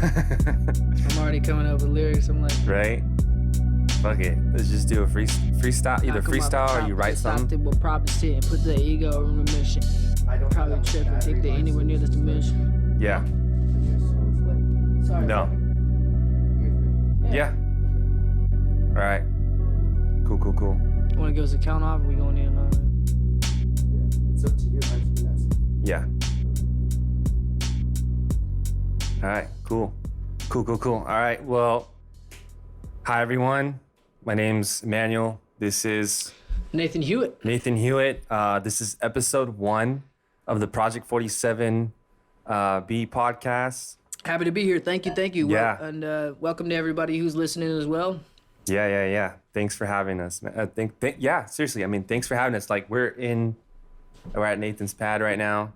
I'm already coming up with lyrics. I'm like, right? Fuck it. Let's just do a freestyle. Either freestyle or you write something. We'll probably sit and put the ego in remission. Probably trip and think they're anywhere near this dimension. Yeah. Sorry. No. Yeah. All right. Cool. You want to give us a count off? Or we going in? It's up to you. Yeah. All right. Cool. All right. Well, hi everyone. My name's Emmanuel. This is Nathan Hewitt. This is episode 1 of the Project 47 B podcast. Happy to be here. Thank you. Yeah. And welcome to everybody who's listening as well. Yeah. Thanks for having us. Seriously. I mean, thanks for having us. Like we're at Nathan's pad right now,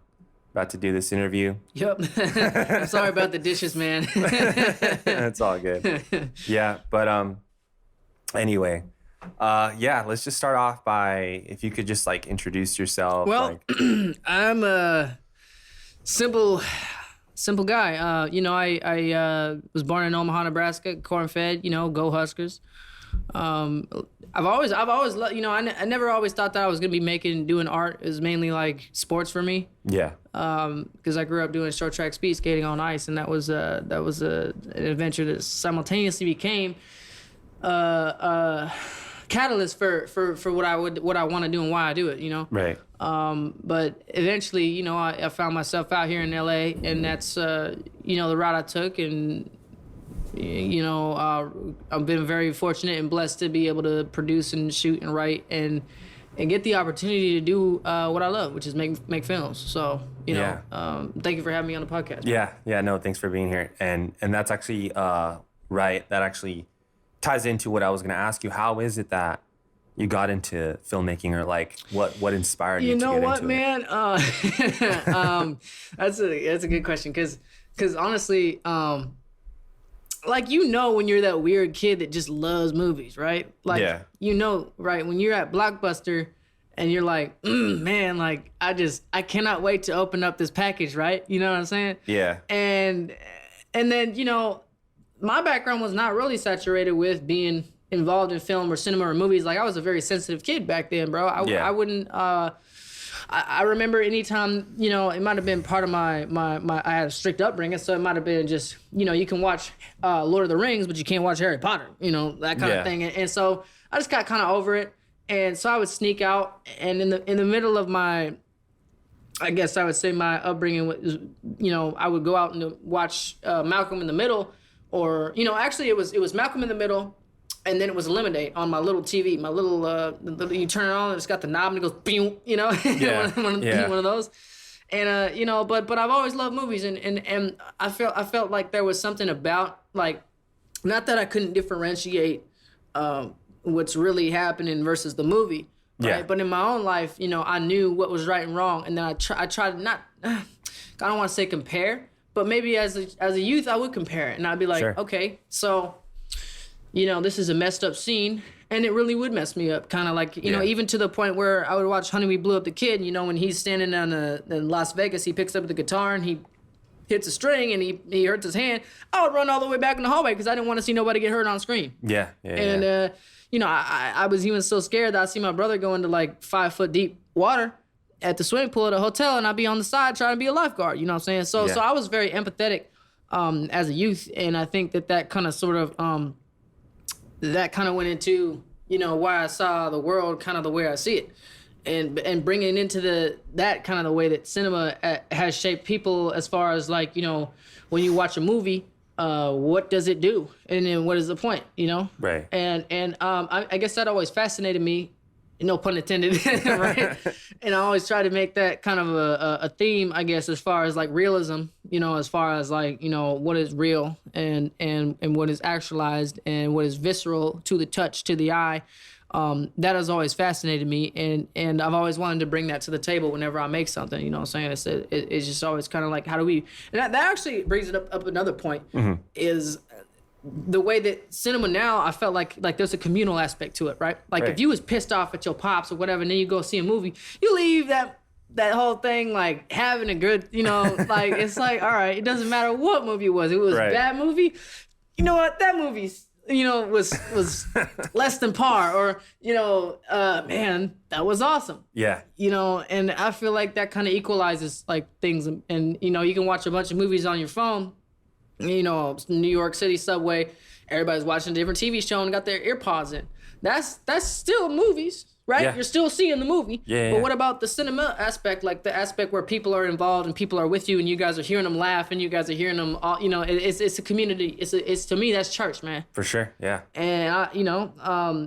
about to do this interview. Yep. I'm sorry about the dishes, man. It's all good. Yeah, but anyway, let's just start off by if you could just like introduce yourself. Well, I'm a simple guy. I was born in Omaha, Nebraska, corn-fed. Go Huskers. I've always, I never always thought that I was gonna be doing art. It was mainly like sports for me. Yeah. Because I grew up doing short track speed skating on ice, and that was an adventure that simultaneously became catalyst for what I want to do and why I do it. Right. But eventually, I found myself out here in LA, and that's the route I took, and I've been very fortunate and blessed to be able to produce and shoot and write and get the opportunity to do what I love, which is make films. So, thank you for having me on the podcast. Yeah. No, thanks for being here. And that's actually right. That actually ties into what I was going to ask you. How is it that you got into filmmaking, or like what inspired you to get into it? You know what, man? That's a good question because honestly, like, when you're that weird kid that just loves movies, right? Like, right? When you're at Blockbuster and you're like, man, like, I cannot wait to open up this package, right? You know what I'm saying? Yeah. And then, my background was not really saturated with being involved in film or cinema or movies. Like, I was a very sensitive kid back then, bro. I wouldn't, I remember anytime, it might have been part of my I had a strict upbringing, so it might have been just, you can watch Lord of the Rings, but you can't watch Harry Potter, that kind of thing. And so I just got kind of over it. And so I would sneak out, and in the middle of my, I guess I would say my upbringing was, I would go out and watch Malcolm in the Middle, or, actually it was Malcolm in the Middle. And then it was Lemonade on my little TV, my little, you turn it on and it's got the knob and it goes, pew, one of those. And, but I've always loved movies, and I felt like there was something about, like, not that I couldn't differentiate what's really happening versus the movie, right? But in my own life, I knew what was right and wrong, and then I tried not, I don't want to say compare, but maybe as a youth I would compare it, and I'd be like, okay, so, this is a messed up scene, and it really would mess me up. Kind of like, even to the point where I would watch Honey, We Blew Up the Kid, when he's standing in Las Vegas, he picks up the guitar and he hits a string and he hurts his hand. I would run all the way back in the hallway because I didn't want to see nobody get hurt on screen. Yeah. And, I was even so scared that I'd see my brother go into like 5 foot deep water at the swimming pool at a hotel, and I'd be on the side trying to be a lifeguard, you know what I'm saying? So I was very empathetic as a youth, and I think that kind of sort of... that kind of went into, why I saw the world kind of the way I see it. And bringing it into that kind of the way that cinema has shaped people as far as, like, when you watch a movie, what does it do? And then what is the point, Right. And I guess that always fascinated me, no pun intended, right? And I always try to make that kind of a theme, I guess, as far as like realism, as far as like, what is real and what is actualized and what is visceral to the touch, to the eye. That has always fascinated me, and I've always wanted to bring that to the table whenever I make something, you know what I'm saying? It's just always kind of like, how do we, and that actually brings it up another point, is the way that cinema now, I felt like there's a communal aspect to it, right? Like, if you was pissed off at your pops or whatever, and then you go see a movie, you leave that that whole thing, like having a good, like it's like, all right, it doesn't matter what movie it was. It was a bad movie. You know what? That movie's, was less than par, or, man, that was awesome. Yeah. And I feel like that kind of equalizes like things. And, you can watch a bunch of movies on your phone, New York City subway, everybody's watching a different TV show and got their earpods in. That's still movies, right? Yeah. You're still seeing the movie. Yeah. But what about the cinema aspect, like the aspect where people are involved and people are with you and you guys are hearing them laugh and you guys are hearing them all, it's a community. It's to me, that's church, man. For sure. Yeah. And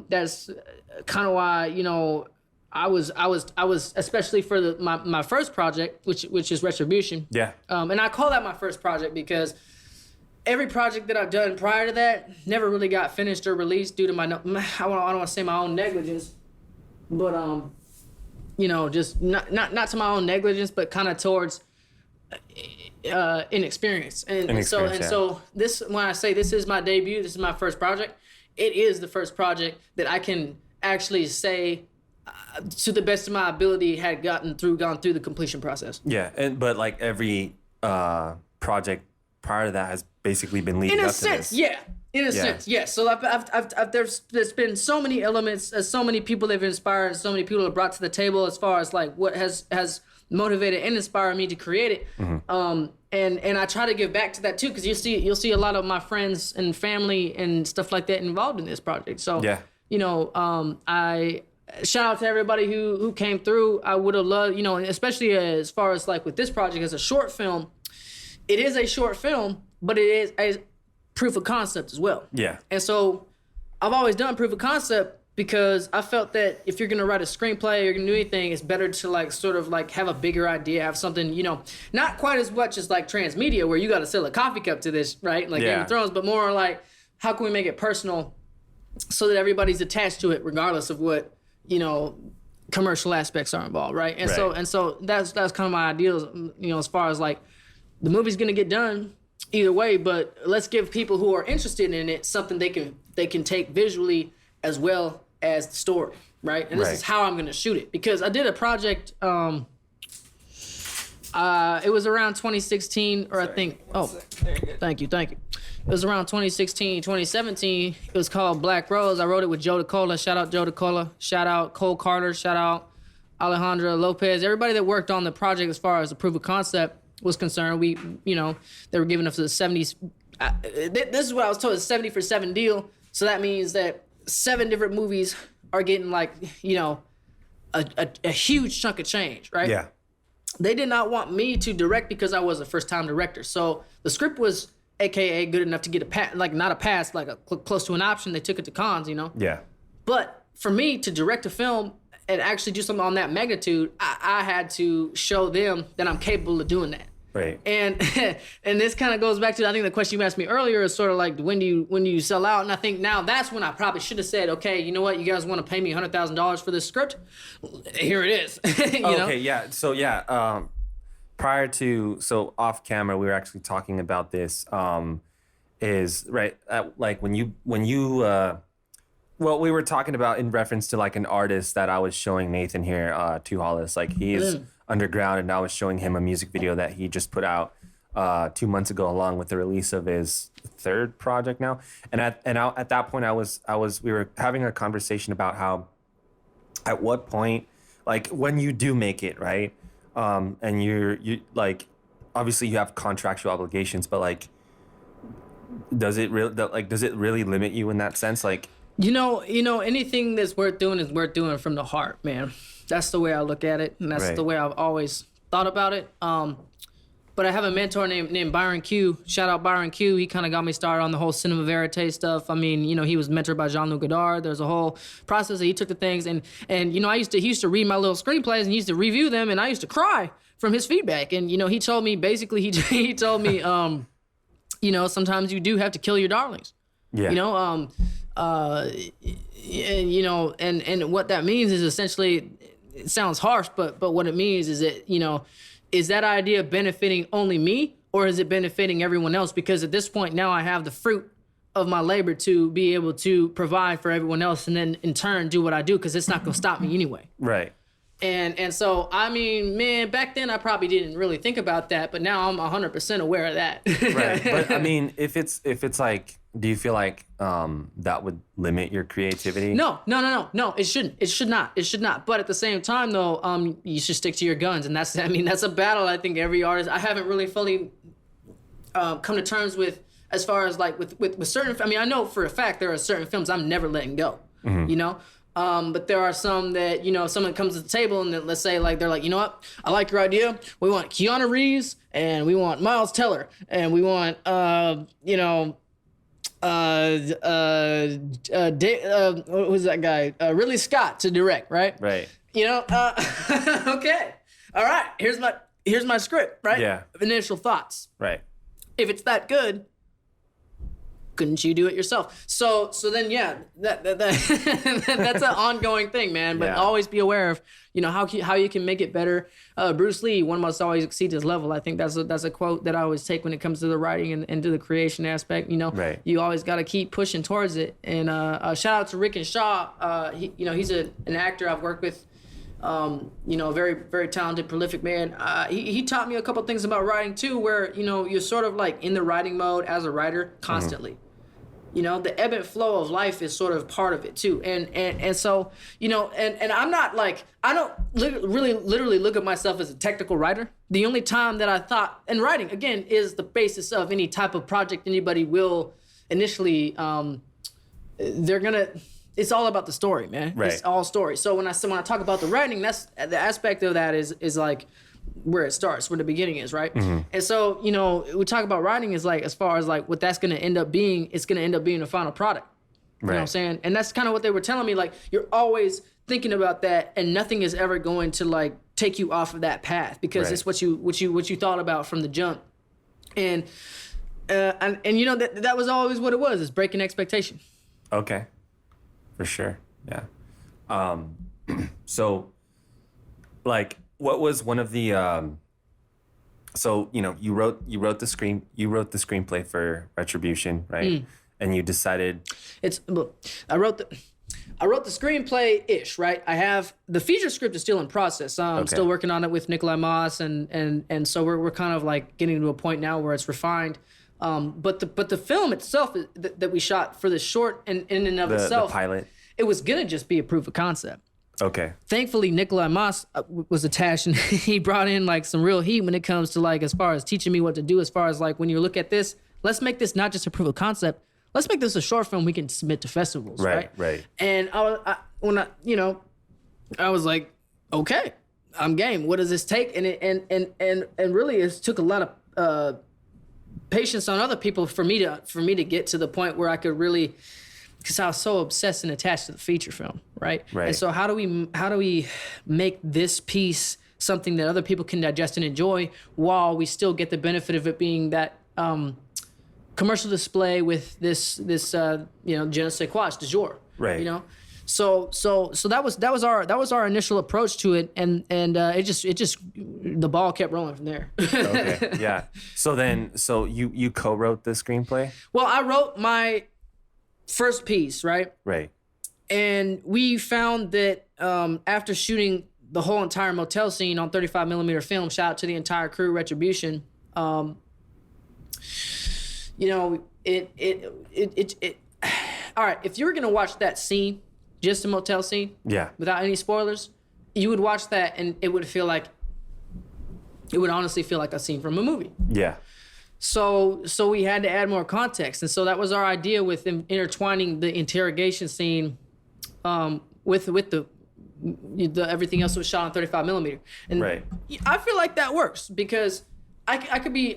that's kind of why, I was especially for my first project, which is Retribution. Yeah. And I call that my first project because every project that I've done prior to that never really got finished or released due to I don't want to say my own negligence, but just not to my own negligence, but kind of towards inexperience. So this, when I say this is my debut, this is my first project, it is the first project that I can actually say to the best of my ability had gone through the completion process. Yeah, but like every project prior to that has basically been leading up to this. In a sense, yes. So there's been so many elements, so many people that have inspired, so many people have brought to the table as far as like what has motivated and inspired me to create it. Mm-hmm. And I try to give back to that too, because you'll see a lot of my friends and family and stuff like that involved in this project. So I shout out to everybody who came through. I would have loved, especially as far as like with this project as a short film. It is a short film, but it is a proof of concept as well. Yeah. And so I've always done proof of concept because I felt that if you're going to write a screenplay, you're going to do anything, it's better to like sort of like have a bigger idea, have something, not quite as much as like transmedia where you got to sell a coffee cup to this, right? Like Game of Thrones, but more like how can we make it personal so that everybody's attached to it regardless of what, commercial aspects are involved, right? And so that's kind of my ideals, as far as like the movie's gonna get done either way, but let's give people who are interested in it something they can take visually as well as the story, right? And this is how I'm gonna shoot it, because I did a project. It was around 2016, or I think. Oh, thank you. It was around 2016, 2017. It was called Black Rose. I wrote it with Joe DeCola. Shout out Joe DeCola. Shout out Cole Carter. Shout out Alejandra Lopez. Everybody that worked on the project as far as the proof of concept was concerned. We, they were giving us the 70s. This is what I was told, a 70 for 7 deal. So that means that 7 different movies are getting like, a huge chunk of change, right? Yeah. They did not want me to direct because I was a first-time director. So the script was AKA good enough to get a pass, like not a pass, like close to an option. They took it to cons, Yeah. But for me to direct a film and actually do something on that magnitude, I had to show them that I'm capable of doing that. Right. And this kind of goes back to, I think the question you asked me earlier is sort of like, when do you sell out? And I think now that's when I probably should have said, okay, you know what, you guys want to pay me $100,000 for this script? Here it is. Okay, yeah. So prior to, off camera, we were actually talking about this. Like when you we were talking about in reference to like an artist that I was showing Nathan here, Two Hollis. Like he is underground, and I was showing him a music video that he just put out 2 months ago, along with the release of his 3rd project now. And at that point, we were having a conversation about how, at what point, like when you do make it, right, and you like, obviously you have contractual obligations, but like, does it really limit you in that sense, like? Anything that's worth doing is worth doing from the heart, man. That's the way I look at it, and that's the way I've always thought about it. But I have a mentor named Byron Q. Shout out Byron Q. He kind of got me started on the whole cinema verite stuff. I mean, he was mentored by Jean-Luc Godard. There's a whole process that he took to things, and he used to read my little screenplays and he used to review them, and I used to cry from his feedback. And he told me basically he told me sometimes you do have to kill your darlings. Yeah. And what that means is essentially, it sounds harsh, but what it means is that, is that idea benefiting only me, or is it benefiting everyone else? Because at this point now I have the fruit of my labor to be able to provide for everyone else, and then in turn do what I do, because it's not going to stop me anyway. Right. And so, I mean, man, back then I probably didn't really think about that, but now I'm 100% aware of that. Right. But I mean, if it's like, do you feel like that would limit your creativity? No, it shouldn't. It should not. But at the same time, though, you should stick to your guns. And that's a battle I think every artist, I haven't really fully come to terms with, as far as like with certain, I mean, I know for a fact there are certain films I'm never letting go, you know? But there are some that, you know, someone comes to the table and then, let's say, like, they're like, you know what, I like your idea. We want Keanu Reeves and we want Miles Teller and we want, you know, who's that guy? Ridley Scott to direct, right? Right. You know, okay. All right. Here's my script, right? Yeah. Initial thoughts. Right. If it's that good, couldn't you do it yourself? So then, yeah, that that's an ongoing thing, man. But always be aware of, you know, how you can make it better. Bruce Lee, one must always exceed his level. I think that's a quote that I always take when it comes to the writing and to the creation aspect. You know, you always got to keep pushing towards it. And shout out to Rick and Shaw. He's an actor I've worked with. You know, very, very talented, prolific man. He taught me a couple things about writing too, where, you know, you're sort of like in the writing mode as a writer constantly. You know, the ebb and flow of life is sort of part of it too. And so, you know, and I'm not like, I don't really literally look at myself as a technical writer. The only time that I thought, and writing again is the basis of any type of project anybody will initially, it's all about the story, man. Right. It's all story. So when I talk about the writing, that's the aspect of that is like where it starts, where the beginning is, right? And so, you know, we talk about writing is like, as far as like what that's going to end up being, it's going to end up being the final product. You know what I'm saying? And that's kind of what they were telling me. Like, you're always thinking about that, and nothing is ever going to like take you off of that path, because it's what you thought about from the jump. And you know, that was always what it was, is breaking expectation. Okay. For sure. Yeah. So, like, what was one of the so, you know, you wrote the screenplay for Retribution, right? And you decided I wrote the screenplay-ish, right? I have the feature script is still in process. I'm still working on it with Nikolay and so we're kind of like getting to a point now where it's refined. But the film itself that we shot for the short and in and of itself, the pilot, it was gonna just be a proof of concept. Okay. Thankfully, Nikolay was attached, and he brought in like some real heat when it comes to like, as far as teaching me what to do, as far as like, when you look at this, let's make this not just a proof of concept. Let's make this a short film we can submit to festivals, right? Right. And I was like, okay, I'm game. What does this take? And really, it took a lot of patience on other people for me to get to the point where I could really, because I was so obsessed and attached to the feature film, right? And so how do we make this piece something that other people can digest and enjoy, while we still get the benefit of it being that commercial display with this you know, je ne sais quoi, du jour, right? You know, so that was our initial approach to it, and it just the ball kept rolling from there. Okay, yeah. So you co-wrote the screenplay? Well, I wrote my first piece, right? Right. And we found that after shooting the whole entire motel scene on 35 millimeter film, shout out to the entire crew, Retribution. You know, it. All right, if you were gonna watch that scene, just a motel scene, without any spoilers, you would watch that and it would honestly feel like a scene from a movie. Yeah. So we had to add more context, and so that was our idea with intertwining the interrogation scene with the everything else was shot on 35 millimeter, and I feel like that works because I could be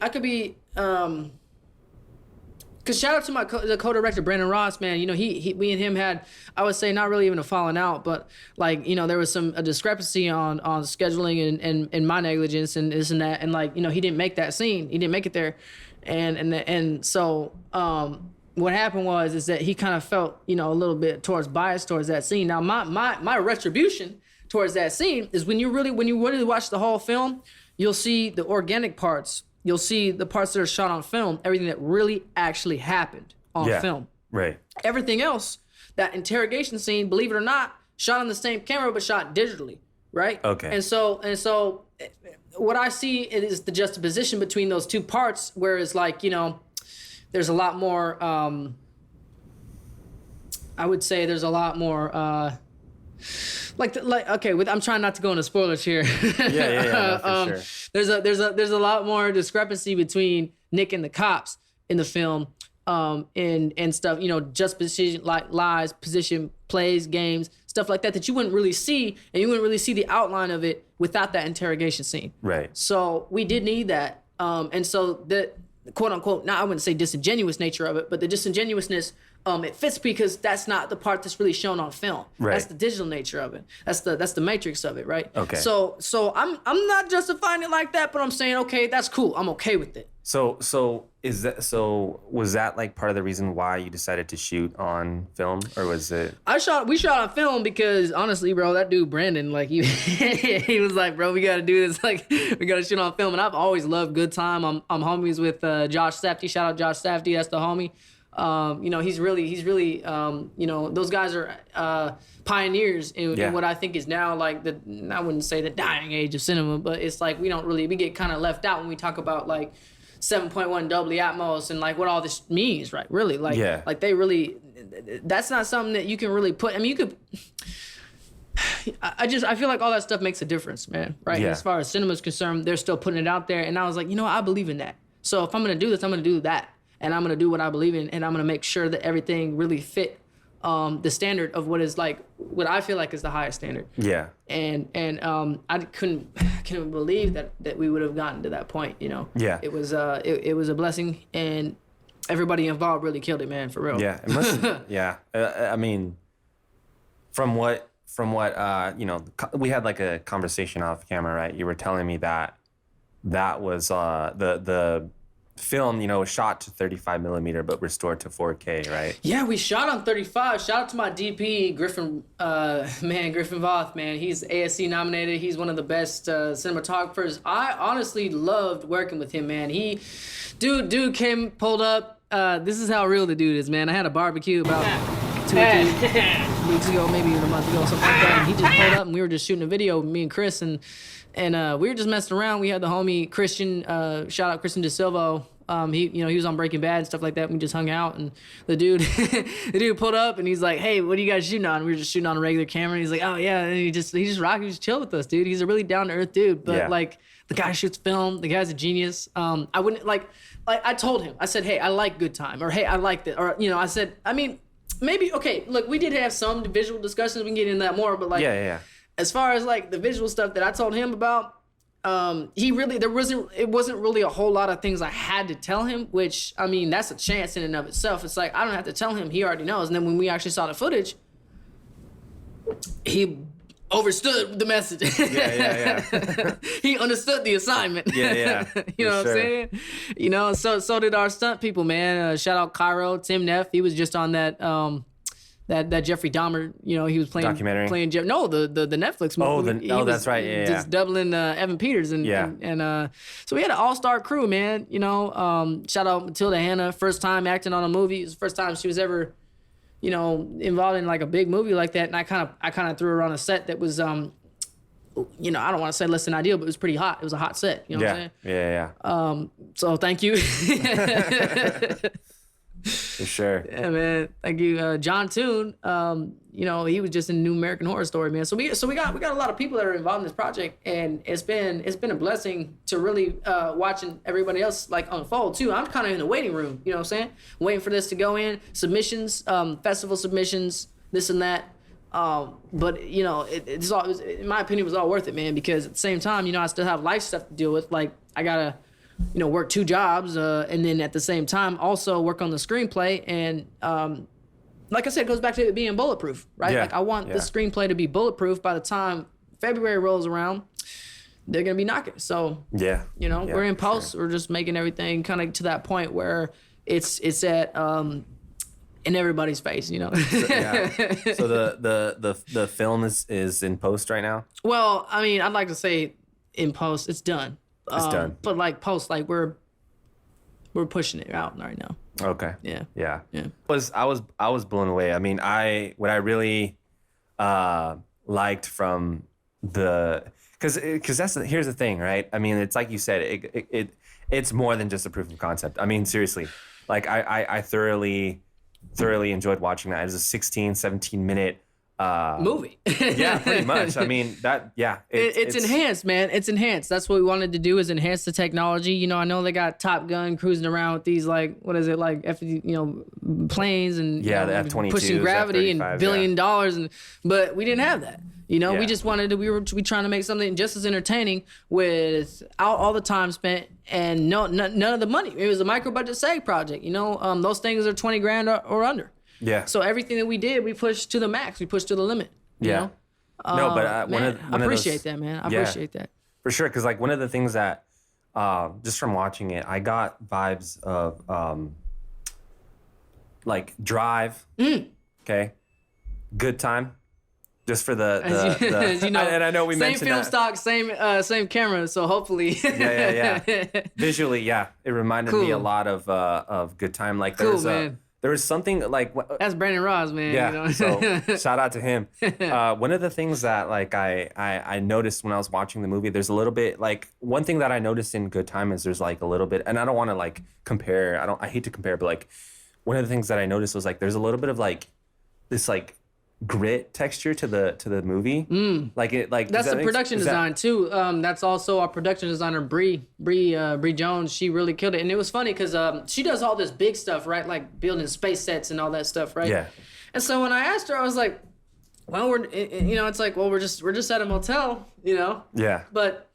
because shout out to the co-director Brandon Ross, man. You know, we and him had, I would say, not really even a falling out, but like, you know, there was a discrepancy on scheduling and my negligence and this and that, and like, you know, he didn't make that scene, he didn't make it there, and so what happened is that he kind of felt, you know, a little bit biased towards that scene. Now my retribution towards that scene is when you really watch the whole film, you'll see the organic parts. You'll see the parts that are shot on film, everything that really actually happened on film. Right. Everything else, that interrogation scene, believe it or not, shot on the same camera but shot digitally, right? Okay. And so what I see is the juxtaposition between those two parts, whereas like, you know, there's a lot more, I would say there's a lot more, I'm trying not to go into spoilers here. Yeah, no, for sure. There's a lot more discrepancy between Nick and the cops in the film, and stuff, you know, just position, like lies, position, plays, games, stuff like that you wouldn't really see, and you wouldn't really see the outline of it without that interrogation scene. Right. So we did need that. And so the quote unquote, now I wouldn't say disingenuous nature of it, but the disingenuousness, it fits because that's not the part that's really shown on film. Right. That's the digital nature of it. That's the matrix of it, right? Okay. So I'm not justifying it like that, but I'm saying, okay, that's cool. I'm okay with it. So was that like part of the reason why you decided to shoot on film, or was it? We shot on film because honestly, bro, that dude Brandon, like he was like, bro, we gotta do this, like we gotta shoot on film, and I've always loved good time. I'm homies with Josh Safdie. Shout out Josh Safdie, that's the homie. You know, he's really, you know, those guys are pioneers in what I think is now like I wouldn't say the dying age of cinema, but it's like we get kind of left out when we talk about like 7.1 Dolby Atmos and like what all this means, right? Really, like, like they really, that's not something that you can really put. I mean, you could. I feel like all that stuff makes a difference, man. Right? Yeah. As far as cinema is concerned, they're still putting it out there, and I was like, you know, I believe in that. So if I'm gonna do this, I'm gonna do that, and I'm gonna do what I believe in, and I'm gonna make sure that everything really fit the standard of what I feel like is the highest standard. Yeah. And I couldn't believe that we would have gotten to that point, you know. Yeah. It was a blessing, and everybody involved really killed it, man, for real. Yeah. It must. Yeah. I mean, from what you know, we had like a conversation off camera, right? You were telling me that was the film, you know, was shot to 35 millimeter, but restored to 4K, right? Yeah, we shot on 35. Shout out to my DP, Griffin Voth, man. He's ASC nominated. He's one of the best cinematographers. I honestly loved working with him, man. Dude pulled up. This is how real the dude is, man. I had a barbecue about 2 or 3 weeks ago, maybe even a month ago, something like that. And he just pulled up, and we were just shooting a video, me and Chris, and we were just messing around. We had the homie Christian, shout out Christian DeSilvo. He was on Breaking Bad and stuff like that. We just hung out, and the dude pulled up, and he's like, "Hey, what are you guys shooting on?" We were just shooting on a regular camera. And he's like, "Oh yeah," and he just rocked. He just chilled with us, dude. He's a really down to earth dude, but like the guy shoots film. The guy's a genius. I wouldn't like I told him. I said, "Hey, I like good time," or "Hey, I like that," or I said, I mean, maybe okay. Look, we did have some visual discussions. We can get into that more, but like as far as like the visual stuff that I told him about. It wasn't really a whole lot of things I had to tell him, which, I mean, that's a chance in and of itself. It's like, I don't have to tell him, he already knows. And then when we actually saw the footage, he overstood the message. Yeah. He understood the assignment. Yeah. You know what I'm saying? You know, so did our stunt people, man. Shout out Cairo, Tim Neff. He was just on that Jeffrey Dahmer, you know, he was playing documentary. The Netflix movie. That's right. Yeah. Just doubling Evan Peters and so we had an all-star crew, man. You know, shout out Matilda Hannah, first time acting on a movie. It was the first time she was ever, you know, involved in like a big movie like that. And I kind of threw her on a set that was, you know, I don't want to say less than ideal, but it was pretty hot. It was a hot set. You know what I'm saying? Yeah. So thank you. For sure. Yeah, man. Thank you, John Toon. You know, he was just in New American Horror Story, man. So we got a lot of people that are involved in this project, and it's been a blessing to really watching everybody else like unfold too. I'm kind of in the waiting room, you know what I'm saying? Waiting for this to go in, submissions, festival submissions, this and that. But you know, it's all, in my opinion, it was all worth it, man. Because at the same time, you know, I still have life stuff to deal with. Like I gotta, you know, work 2 jobs, and then at the same time also work on the screenplay. And like I said, it goes back to it being bulletproof, right? Yeah. Like I want the screenplay to be bulletproof by the time February rolls around. They're gonna be knocking. So you know, we're in post. Sure. We're just making everything kind of to that point where it's at in everybody's face, you know. So the film is in post right now. Well, I mean, I'd like to say in post, it's done. It's done. But like post, like we're pushing it out right now. Okay. Yeah. I was blown away. I mean, what I really liked from because here's the thing, right? I mean, it's like you said, it's more than just a proof of concept. I mean, seriously, like I thoroughly enjoyed watching that. It was a 16, 17 minute movie. Yeah, pretty much. I mean, it's enhanced, man. It's enhanced. That's what we wanted to do, is enhance the technology. You know, I know they got Top Gun cruising around with these, like, what is it, like planes and the F-22s, pushing gravity and F-35s, $1 billion, but we didn't have that. You know, we just wanted to. We were trying to make something just as entertaining without all the time spent and none of the money. It was a micro budget SAG project. You know, those things are $20,000 or under. Yeah. So everything that we did, we pushed to the max. We pushed to the limit. You know? No, but I appreciate that, man. I appreciate that. For sure, because like one of the things that just from watching it, I got vibes of like Drive. Okay, Good Time. Just for the as you know, and I know we mentioned same film that. stock, same camera, so hopefully. yeah. Visually, it reminded me a lot of Good Time. Like there was something like that's Brandon Ross, man. Yeah, you know? So shout out to him. One of the things that like I noticed when I was watching the movie, there's a little bit like one thing that I noticed in Good Time is there's like a little bit, and I don't want to like compare. I hate to compare, but like one of the things that I noticed was like there's a little bit of like this like grit texture to the movie. Like that's the production design too. That's also our production designer Bree Jones. She really killed it, and it was funny because she does all this big stuff, right? Like building space sets and all that stuff, right? Yeah. And so when I asked her, I was like, well, it's like, well, we're just at a motel, you know? Yeah. But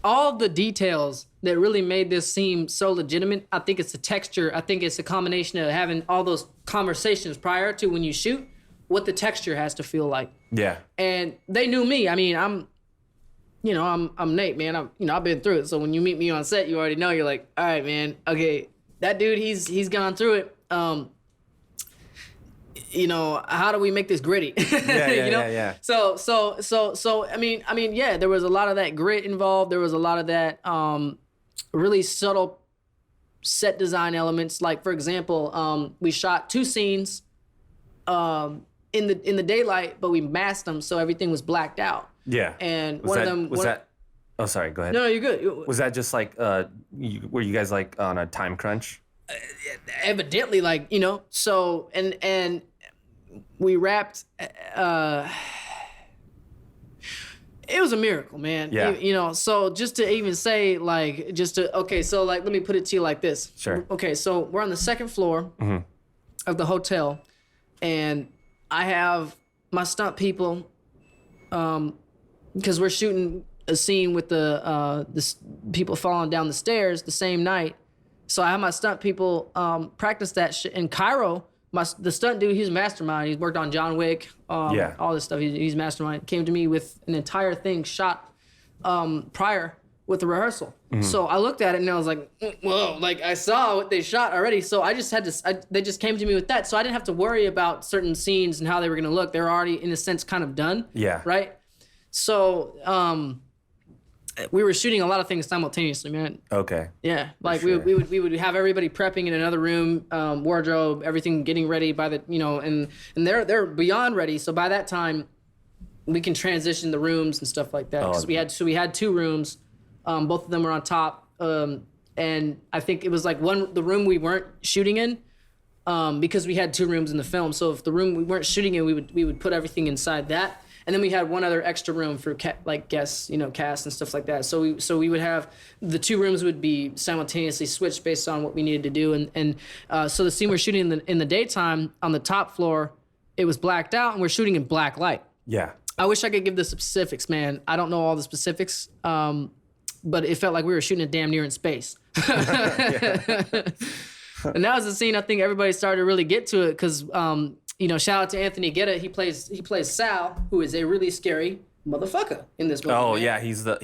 all the details that really made this seem so legitimate, I think it's the texture. I think it's a combination of having all those conversations prior to when you shoot, what the texture has to feel like. Yeah. And they knew me. I mean, I'm Nate, man. I've been through it. So when you meet me on set, you already know. You're like, all right, man. Okay, that dude, he's gone through it. How do we make this gritty? Yeah. So I mean, yeah, there was a lot of that grit involved. There was a lot of that really subtle set design elements. Like, for example, we shot 2 scenes in the daylight, but we masked them so everything was blacked out. Yeah. And oh, sorry, go ahead. No, you're good. Was that just like were you guys like on a time crunch? Evidently, like, so and we wrapped it was a miracle, man. Yeah. So just to even say, like, so like, let me put it to you like this. Sure. Okay, so we're on the 2nd floor of the hotel, and I have my stunt people, because we're shooting a scene with the people falling down the stairs the same night. So I have my stunt people practice that shit in Cairo. The stunt dude, he's a mastermind. He's worked on John Wick, all this stuff. He's mastermind. Came to me with an entire thing shot prior with the rehearsal. So I looked at it and I was like, whoa, like I saw what they shot already. So I just had to, they just came to me with that. So I didn't have to worry about certain scenes and how they were going to look. They were already, in a sense, kind of done. Yeah. Right? So we were shooting a lot of things simultaneously, man. Okay. Yeah. Like sure. we would have everybody prepping in another room, wardrobe, everything getting ready by the, and they're beyond ready. So by that time we can transition the rooms and stuff like that. Because we had 2 rooms. Both of them were on top, and I think it was like the room we weren't shooting in, because we had 2 rooms in the film. So if the room we weren't shooting in, we would put everything inside that, and then we had one other extra room for like guests, cast and stuff like that. So we would have the 2 rooms would be simultaneously switched based on what we needed to do, and so the scene we're shooting in the daytime on the top floor, it was blacked out, and we're shooting in black light. Yeah. I wish I could give the specifics, man. I don't know all the specifics. But it felt like we were shooting it damn near in space. And that was the scene I think everybody started to really get to it because, shout out to Anthony Gaeta. He plays Sal, who is a really scary motherfucker in this movie. Oh, man. yeah, he's the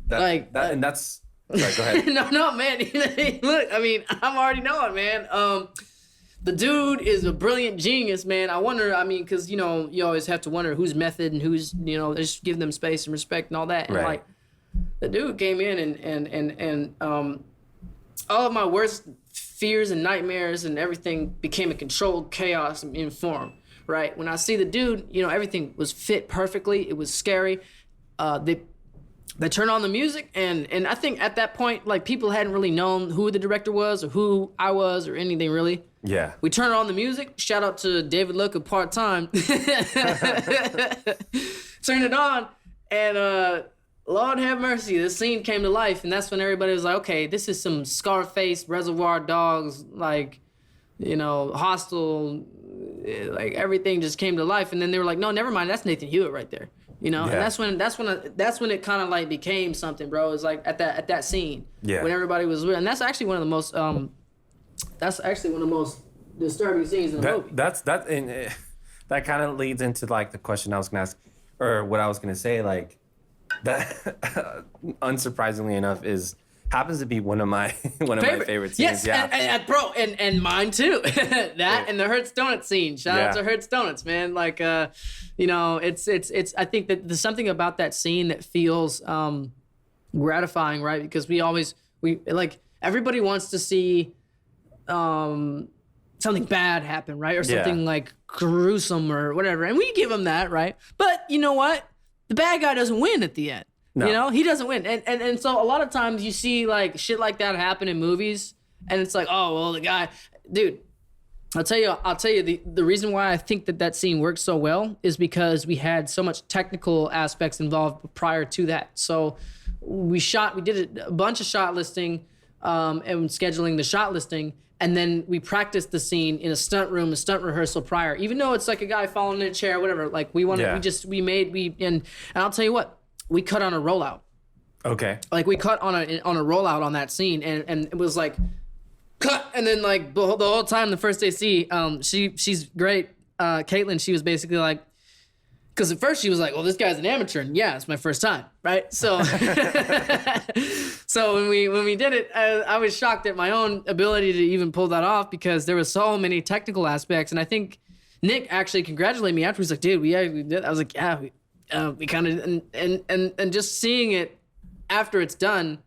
and that's sorry, go ahead. No, man. Look, I mean, I'm already knowing, man. The dude is a brilliant genius, man. I wonder, because, you always have to wonder whose method and who's, just give them space and respect and all that. And right. The dude came in and all of my worst fears and nightmares and everything became a controlled chaos in form, right? When I see the dude, you know, everything was fit perfectly. It was scary. They turned on the music, and I think at that point, like, people hadn't really known who the director was or who I was or anything really. Yeah. We turned on the music. Shout out to David Luck of Part Time. Turned it on, and Lord have mercy, this scene came to life, and that's when everybody was like, okay, this is some Scarface, Reservoir Dogs, like, you know, Hostel, like everything just came to life, and then they were like, no, never mind, that's Nathan Hewitt right there. You know, and that's when it kind of like became something, bro. It was like at that scene, when everybody was, and that's actually one of the most disturbing scenes in the movie. That kind of leads into like the question I was gonna ask, or what I was gonna say. Like that, unsurprisingly enough, happens to be one of my my favorite scenes. Yes, bro, and mine too. And the Hertz Donuts scene. Shout out to Hertz Donuts, man. Like, you know, it's. I think that there's something about that scene that feels gratifying, right? Because we like, everybody wants to see something bad happen, right? Or something like gruesome or whatever, and we give them that, right? But you know what? The bad guy doesn't win at the end. No. You know, he doesn't win. And so a lot of times you see like shit like that happen in movies, and it's like, oh, well, the guy, dude, I'll tell you the reason why I think that scene works so well is because we had so much technical aspects involved prior to that. So we did a bunch of shot listing and scheduling the shot listing, and then we practiced the scene in a stunt room, a stunt rehearsal prior. Even though it's like a guy falling in a chair, whatever, like and I'll tell you what, we cut on a rollout. Okay. Like we cut on a rollout on that scene, and it was like cut, and then like the whole time the first day she's great. Caitlin, she was basically like, because at first she was like, well, this guy's an amateur, and yeah, it's my first time, right? So so when we did it, I was shocked at my own ability to even pull that off, because there was so many technical aspects, and I think Nick actually congratulated me after. He's like, dude, we did. I was like, yeah, we kind of, and just seeing it after it's done,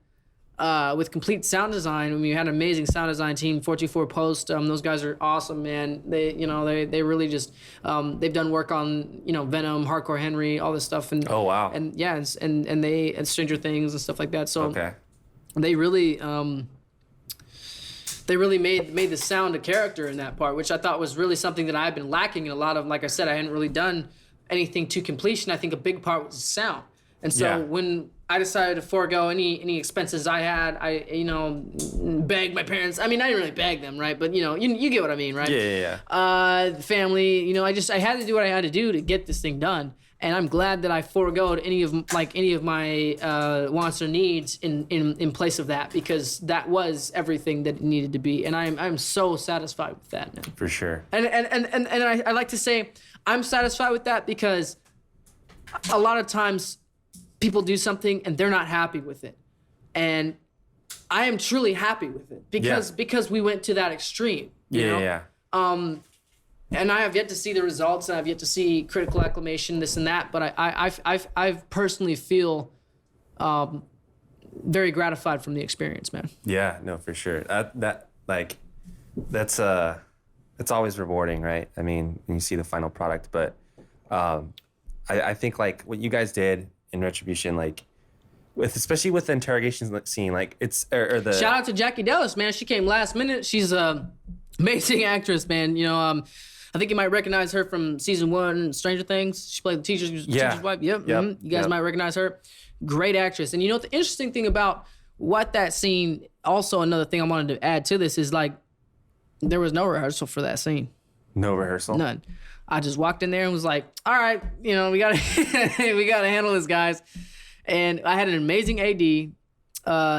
with complete sound design. I mean, we had an amazing sound design team, 424 Post. Those guys are awesome, man. They really just, they've done work on, you know, Venom, Hardcore Henry, all this stuff. And oh wow. And yeah, and they and Stranger Things and stuff like that. So they really made the sound a character in that part, which I thought was really something that I've been lacking in a lot of. Like I said, I hadn't really done anything to completion. I think a big part was the sound. And so when I decided to forego any expenses I had, I, you know, begged my parents. I mean, I didn't really beg them, right? But, you know, you get what I mean, right? Yeah. Family, you know, I had to do what I had to do to get this thing done. And I'm glad that I foregoed any of my wants or needs in place of that, because that was everything that it needed to be. And I'm so satisfied with that, man. For sure. And I like to say I'm satisfied with that, because a lot of times people do something and they're not happy with it, and I am truly happy with it because we went to that extreme. You know? And I have yet to see the results, and I've yet to see critical acclamation, this and that. But I personally feel very gratified from the experience, man. Yeah, no, for sure. That's always rewarding, right? I mean, when you see the final product, but I think like what you guys did in Retribution, like especially with the interrogation scene, like it's the shout out to Jackie Dellis, man. She came last minute. She's a amazing actress, man. You know, I think you might recognize her from season 1 Stranger Things. She played the teacher's wife. Yep. Mm-hmm. You guys might recognize her. Great actress. And you know what the interesting thing about what that scene, also another thing I wanted to add to this, is like there was no rehearsal for that scene. No rehearsal? None. I just walked in there and was like, all right, you know, we gotta handle this, guys. And I had an amazing AD.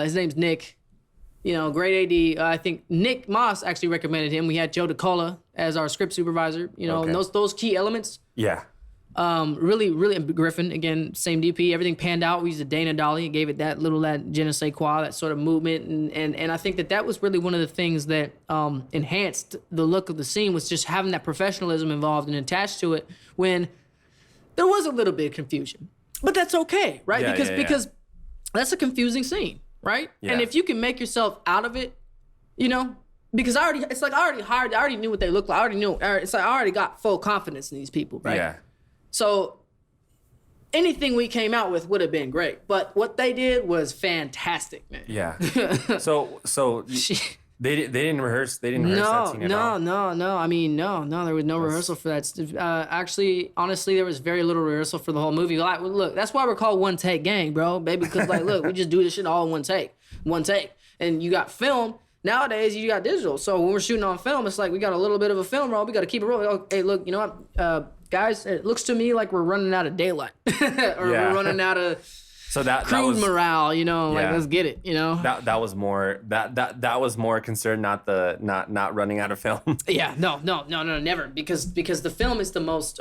His name's Nick. You know, great AD. I think Nick Moss actually recommended him. We had Joe DeCola as our script supervisor. You know, and those key elements. Yeah. Really, Griffin, again, same DP. Everything panned out. We used a Dana Dolly. It gave it that je ne sais quoi, that sort of movement. And I think that was really one of the things that enhanced the look of the scene, was just having that professionalism involved and attached to it, when there was a little bit of confusion. But that's okay, right? Because that's a confusing scene, right? Yeah. And if you can make yourself out of it, you know, because I already knew what they looked like. I already got full confidence in these people, right? Yeah. So anything we came out with would have been great, but what they did was fantastic, man. Yeah. So they didn't rehearse. They didn't rehearse that scene at all. No. I mean, no. There was no rehearsal for that. Actually, honestly, there was very little rehearsal for the whole movie. Like, look, that's why we're called One Take Gang, bro, baby. Because like, look, we just do this shit all in one take, and you got film. Nowadays, you got digital. So when we're shooting on film, it's like we got a little bit of a film roll. We got to keep it rolling. Oh, hey, look, you know what, guys? It looks to me like we're running out of daylight, we're running out of crude morale. You know, like let's get it. You know, that was more that was more concerned, not running out of film. Yeah, no, never, because the film is the most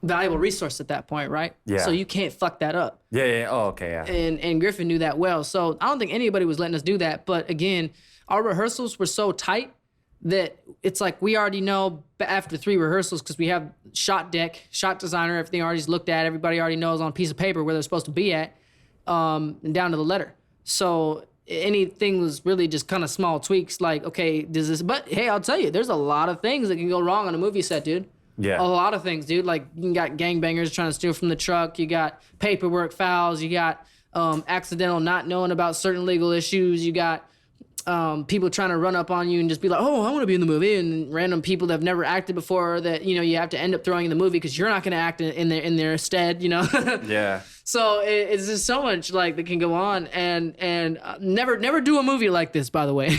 valuable resource at that point, right? Yeah. So you can't fuck that up. Yeah. Oh, okay, yeah. And Griffin knew that well. So I don't think anybody was letting us do that. But again, our rehearsals were so tight that it's like we already know after 3 rehearsals, because we have shot deck, shot designer, everything already looked at, everybody already knows on a piece of paper where they're supposed to be at, and down to the letter. So anything was really just kind of small tweaks, like, okay, does this, but hey, I'll tell you, there's a lot of things that can go wrong on a movie set, dude. Yeah. A lot of things, dude. Like, you got gangbangers trying to steal from the truck. You got paperwork fouls. You got accidental not knowing about certain legal issues. You got people trying to run up on you and just be like, oh, I want to be in the movie. And random people that have never acted before that, you know, you have to end up throwing in the movie because you're not going to act in their stead, you know? Yeah. So it's just so much like that can go on, and never do a movie like this, by the way.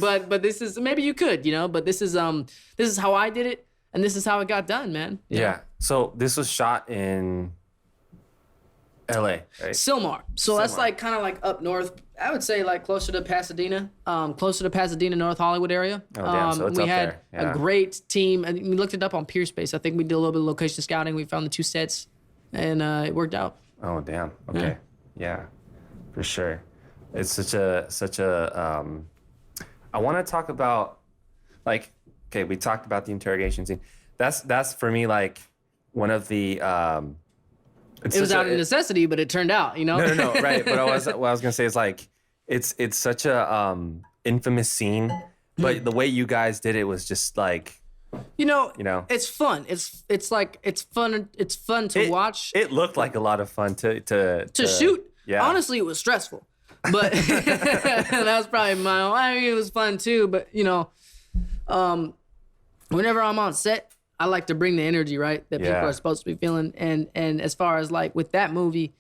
but this is, maybe you could, you know, but this is how I did it. And this is how it got done, man. Yeah. So this was shot in LA, right? Silmar. So that's like kind of like up north. I would say like closer to Pasadena, North Hollywood area. Oh, damn. So it's we up had there. Yeah. a great team. And we looked it up on Peerspace. I think we did a little bit of location scouting. We found the 2 sets, and it worked out. Oh, damn. Okay. Yeah, for sure. It's such a I want to talk about, like, okay, we talked about the interrogation scene. That's for me like one of the. It was out of necessity, but it turned out, you know. No, right. But what I was gonna say is like it's such a infamous scene, but the way you guys did it was just like. You know, it's fun. It's fun. It's fun to watch. It looked like a lot of fun to shoot. Yeah. Honestly, it was stressful, but that was probably my own. I mean, it was fun too, but you know. Whenever I'm on set, I like to bring the energy, right, that people are supposed to be feeling. And as far as like with that movie,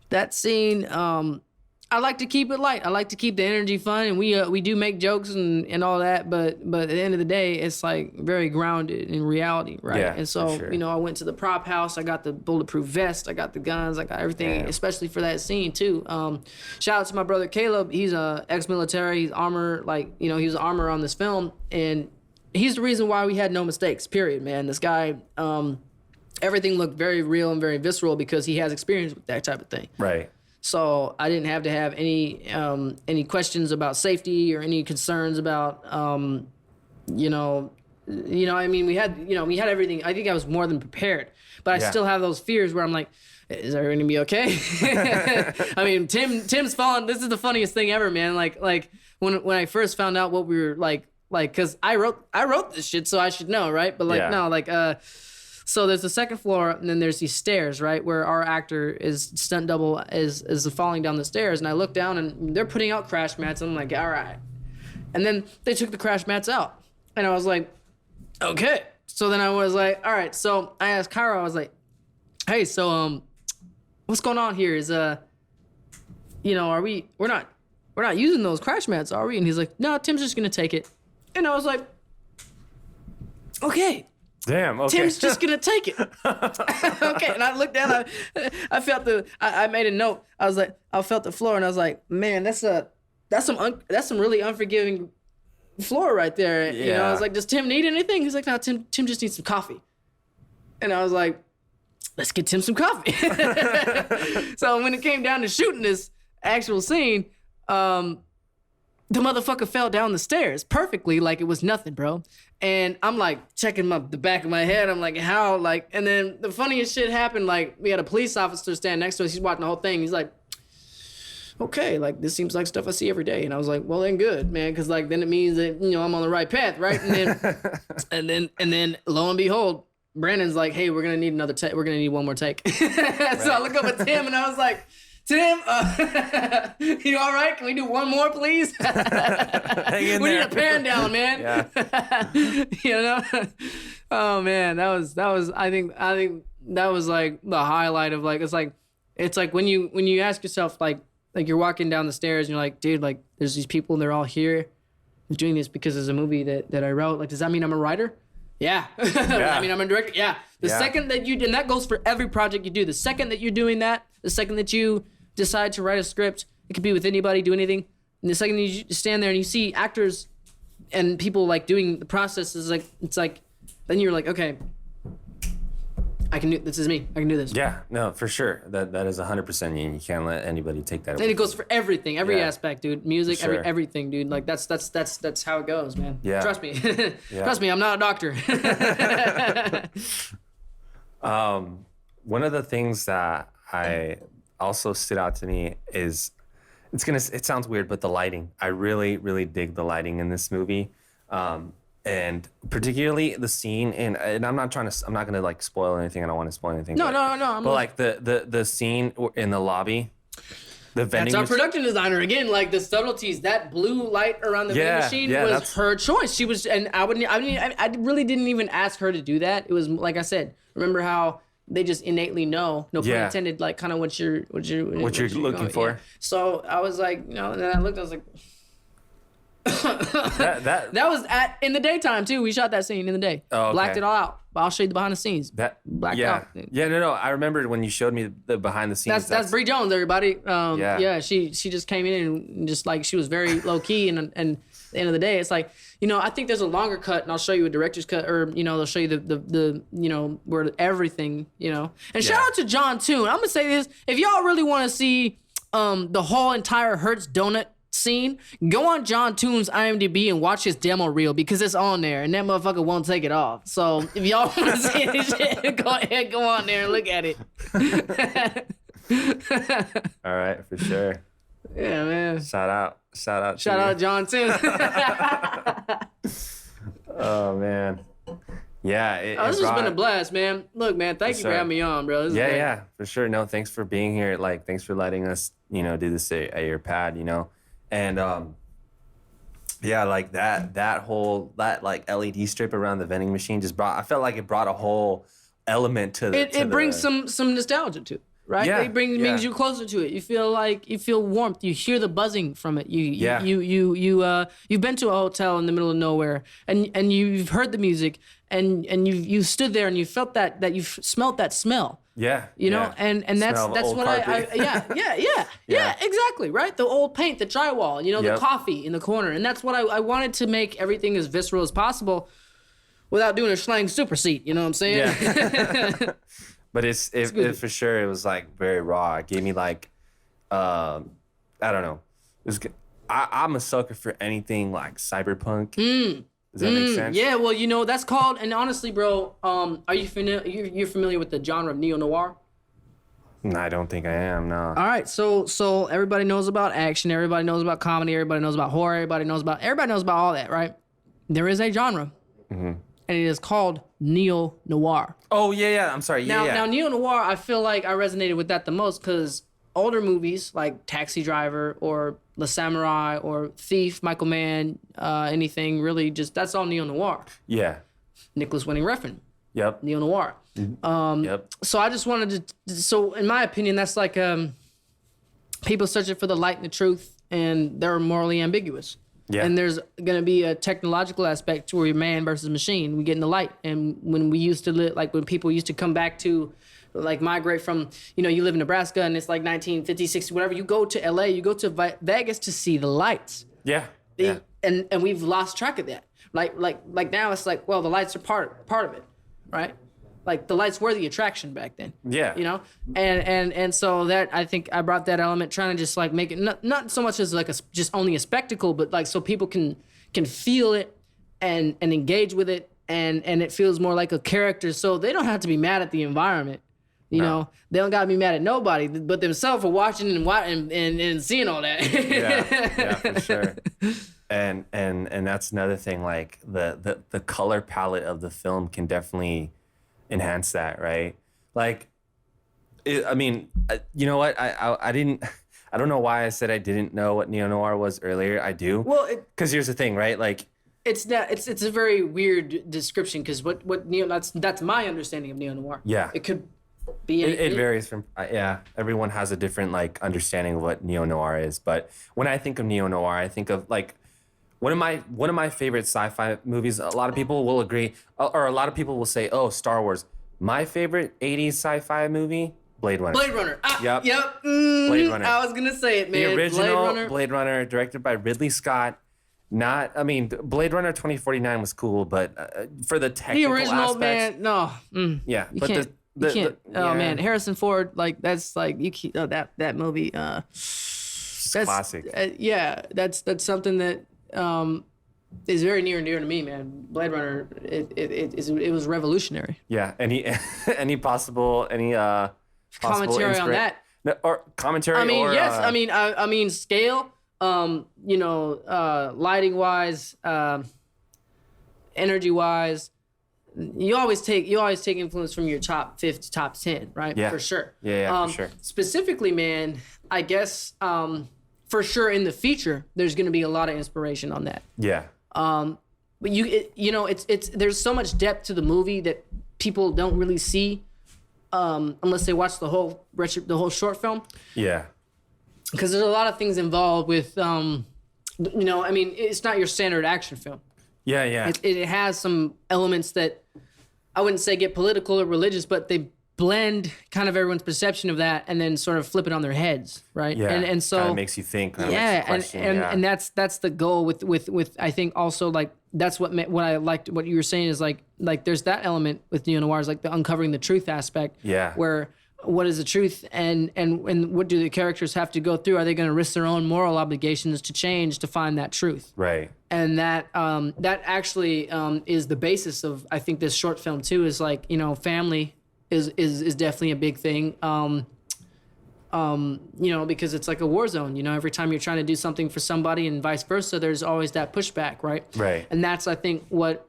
that scene, I like to keep it light. I like to keep the energy fun, and we do make jokes and all that, but at the end of the day, it's like very grounded in reality, right? Yeah, and so, for sure. you know, I went to the prop house. I got the bulletproof vest. I got the guns. I got everything, especially for that scene too. Shout out to my brother Caleb. He's a ex-military. He's armor, like, you know, he was armor on this film, and he's the reason why we had no mistakes, period, man. This guy, everything looked very real and very visceral because he has experience with that type of thing. Right. So I didn't have to have any questions about safety or any concerns about, you know, I mean, we had everything. I think I was more than prepared, but I still have those fears where I'm like, is everything gonna be okay? I mean, Tim's fallen. This is the funniest thing ever, man. Like when I first found out what we were like, cause I wrote this shit, so I should know, right? But so there's the second floor, and then there's these stairs, right, where our actor is stunt double is falling down the stairs, and I look down, and they're putting out crash mats, and I'm like, all right. And then they took the crash mats out, and I was like, okay. So then I was like, all right. So I asked Cairo, I was like, hey, so what's going on here? Is you know, we're not using those crash mats, are we? And he's like, no, Tim's just gonna take it. And I was like, okay. Damn, okay. Tim's just gonna take it. Okay. And I looked down, I felt I made a note. I was like, I felt the floor, and I was like, man, that's some really unforgiving floor right there. Yeah. You know, I was like, does Tim need anything? He's like, no, Tim just needs some coffee. And I was like, let's get Tim some coffee. So when it came down to shooting this actual scene, the motherfucker fell down the stairs perfectly, like it was nothing, bro. And I'm like checking the back of my head. I'm like, how? Like, and then the funniest shit happened. Like, we had a police officer stand next to us. He's watching the whole thing. He's like, okay, like this seems like stuff I see every day. And I was like, well, then good, man, because like then it means that I'm on the right path, right? And then and then lo and behold, Brandon's like, hey, we're gonna need another take. We're gonna need one more take. So I look up at Tim and I was like, Tim, you all right? Can we do one more, please? Hang in we there. need a pan down, man. Yeah. Oh man, that was. I think that was like the highlight of like it's like when you ask yourself like you're walking down the stairs and you're like, dude, like there's these people and they're all here doing this because there's a movie that I wrote. Like, does that mean I'm a writer? Yeah. I mean, I'm a director. Yeah. The second that and that goes for every project you do. The second that you're doing that, the second that you decide to write a script, it could be with anybody, do anything. And the second you stand there and you see actors and people like doing the process is like, it's like, then you're like, okay, this is me. I can do this. Yeah, no, for sure. That is 100%. You can't let anybody take that away. And it goes for everything, every aspect, dude. Music, sure. everything, dude. Like that's how it goes, man. Yeah. Trust me. Trust me, I'm not a doctor. One of the things that I also stood out to me is it sounds weird, but the lighting. I really, really dig the lighting in this movie. And particularly the scene, and I'm not gonna like spoil anything. I don't want to spoil anything. No. But like the scene in the lobby, the vending. That's our production designer again. Like the subtleties, that blue light around the vending machine was her choice. She was, and I really didn't even ask her to do that. It was like I said. Remember how they just innately know, no pun intended, like kind of what you're looking for. Yeah. So I was like, and then I looked, I was like. that was in the daytime too. We shot that scene in the day. Oh, okay. Blacked it all out. But I'll show you the behind the scenes. Blacked out. Yeah, no. I remember when you showed me the behind the scenes. That's Bree Jones, everybody. She just came in and just like she was very low key and at the end of the day, it's like, I think there's a longer cut and I'll show you a director's cut or they'll show you the where everything, And shout out to John Toon. I'm gonna say this, if y'all really want to see the whole entire Hertz donut scene, go on John Toon's IMDb and watch his demo reel because it's on there and that motherfucker won't take it off. So if y'all want to see this shit, go ahead, go on there and look at it. All right, for sure. Yeah, man. Shout out John Toon. Oh man. Yeah. This has been a blast, man. Look, man, thank you for having me on, bro. Yeah, for sure. No, thanks for being here. Like, thanks for letting us, do this at your pad, And like that whole like LED strip around the vending machine I felt like it brought a whole element to it brings some nostalgia to it, right? Yeah, it brings you closer to it. You feel warmth. You hear the buzzing from it. You've been to a hotel in the middle of nowhere and you've heard the music and you stood there and you felt that you've smelt that smell. Yeah. And that's what I exactly, right? The old paint, the drywall, the coffee in the corner. And that's what I wanted to make everything as visceral as possible without doing a Schlang super seat, you know what I'm saying? Yeah. But it for sure, it was like very raw. It gave me like, I don't know. It was, I'm a sucker for anything like cyberpunk. Does that make sense? Yeah, well, that's called, and honestly, bro, are you you're familiar with the genre of Neo-Noir? No, I don't think I am, no. All right, so everybody knows about action, everybody knows about comedy, everybody knows about horror, everybody knows about all that, right? There is a genre, and it is called Neo-Noir. Oh, yeah, I'm sorry, Now, Neo-Noir, I feel like I resonated with that the most because older movies like Taxi Driver or The Samurai or Thief, Michael Mann, anything really that's all Neo-Noir. Yeah. Nicholas Winding Refn. Yep. Neo-Noir. Yep. So I just wanted to, so in my opinion, that's like people searching for the light and the truth and they're morally ambiguous. Yeah. And there's going to be a technological aspect to where you're man versus machine. We get in the light. And when we used to live, like when people used to come back to like migrate from, you live in Nebraska and it's like 1950, 60, whatever. You go to LA, you go to Vegas to see the lights. Yeah. And we've lost track of that. Like now it's like, well, the lights are part of it, right? Like the lights were the attraction back then. Yeah. And so that I think I brought that element, trying to just like make it not so much as like just only a spectacle, but like so people can feel it and engage with it and it feels more like a character. So they don't have to be mad at the environment. You know, they don't got to be mad at nobody but themselves for watching and seeing all that. Yeah, for sure. And that's another thing. Like the color palette of the film can definitely enhance that, right? Like, I mean, you know what? I don't know why I said I didn't know what neo-noir was earlier. I do. Well, because here's the thing, right? Like, it's a very weird description because that's my understanding of neo-noir. Yeah. It could be it varies from everyone has a different like understanding of what neo-noir is. But when I think of neo-noir, I think of like one of my favorite sci-fi movies. A lot of people will agree, or a lot of people will say, "Oh, Star Wars." My favorite 80s sci-fi movie, Blade Runner. Blade Runner. Yep. Blade Runner. I was gonna say it, man. The original Blade Runner, directed by Ridley Scott. Blade Runner 2049 was cool, but for the technical the original, aspects, man, no. Yeah, you but can't. You can't. Oh man, Harrison Ford, like that's like you keep that movie. That's classic. That's something that is very near and dear to me, man. Blade Runner, it was revolutionary. Yeah, any possible commentary on that? No, or commentary? I mean, or, yes. I mean scale. Lighting wise, energy wise. You always take influence from your top 50, top 10, right? Yeah. For sure. Yeah, for sure. Specifically, man, I guess for sure in the future there's going to be a lot of inspiration on that. Yeah. But it's there's so much depth to the movie that people don't really see unless they watch the whole short film. Yeah. Because there's a lot of things involved with it's not your standard action film. Yeah. It has some elements that I wouldn't say get political or religious, but they blend kind of everyone's perception of that and then sort of flip it on their heads, right? Yeah, and so kind of makes you think. And that's the goal with I think also like that's what I liked what you were saying is like there's that element with neo-noir is like the uncovering the truth aspect. Yeah. Where what is the truth and what do the characters have to go through? Are they going to risk their own moral obligations to change to find that truth? Right. And that actually is the basis of I think this short film too is like family is definitely a big thing. Because it's like a war zone. Every time you're trying to do something for somebody and vice versa, there's always that pushback, right? Right. And that's I think what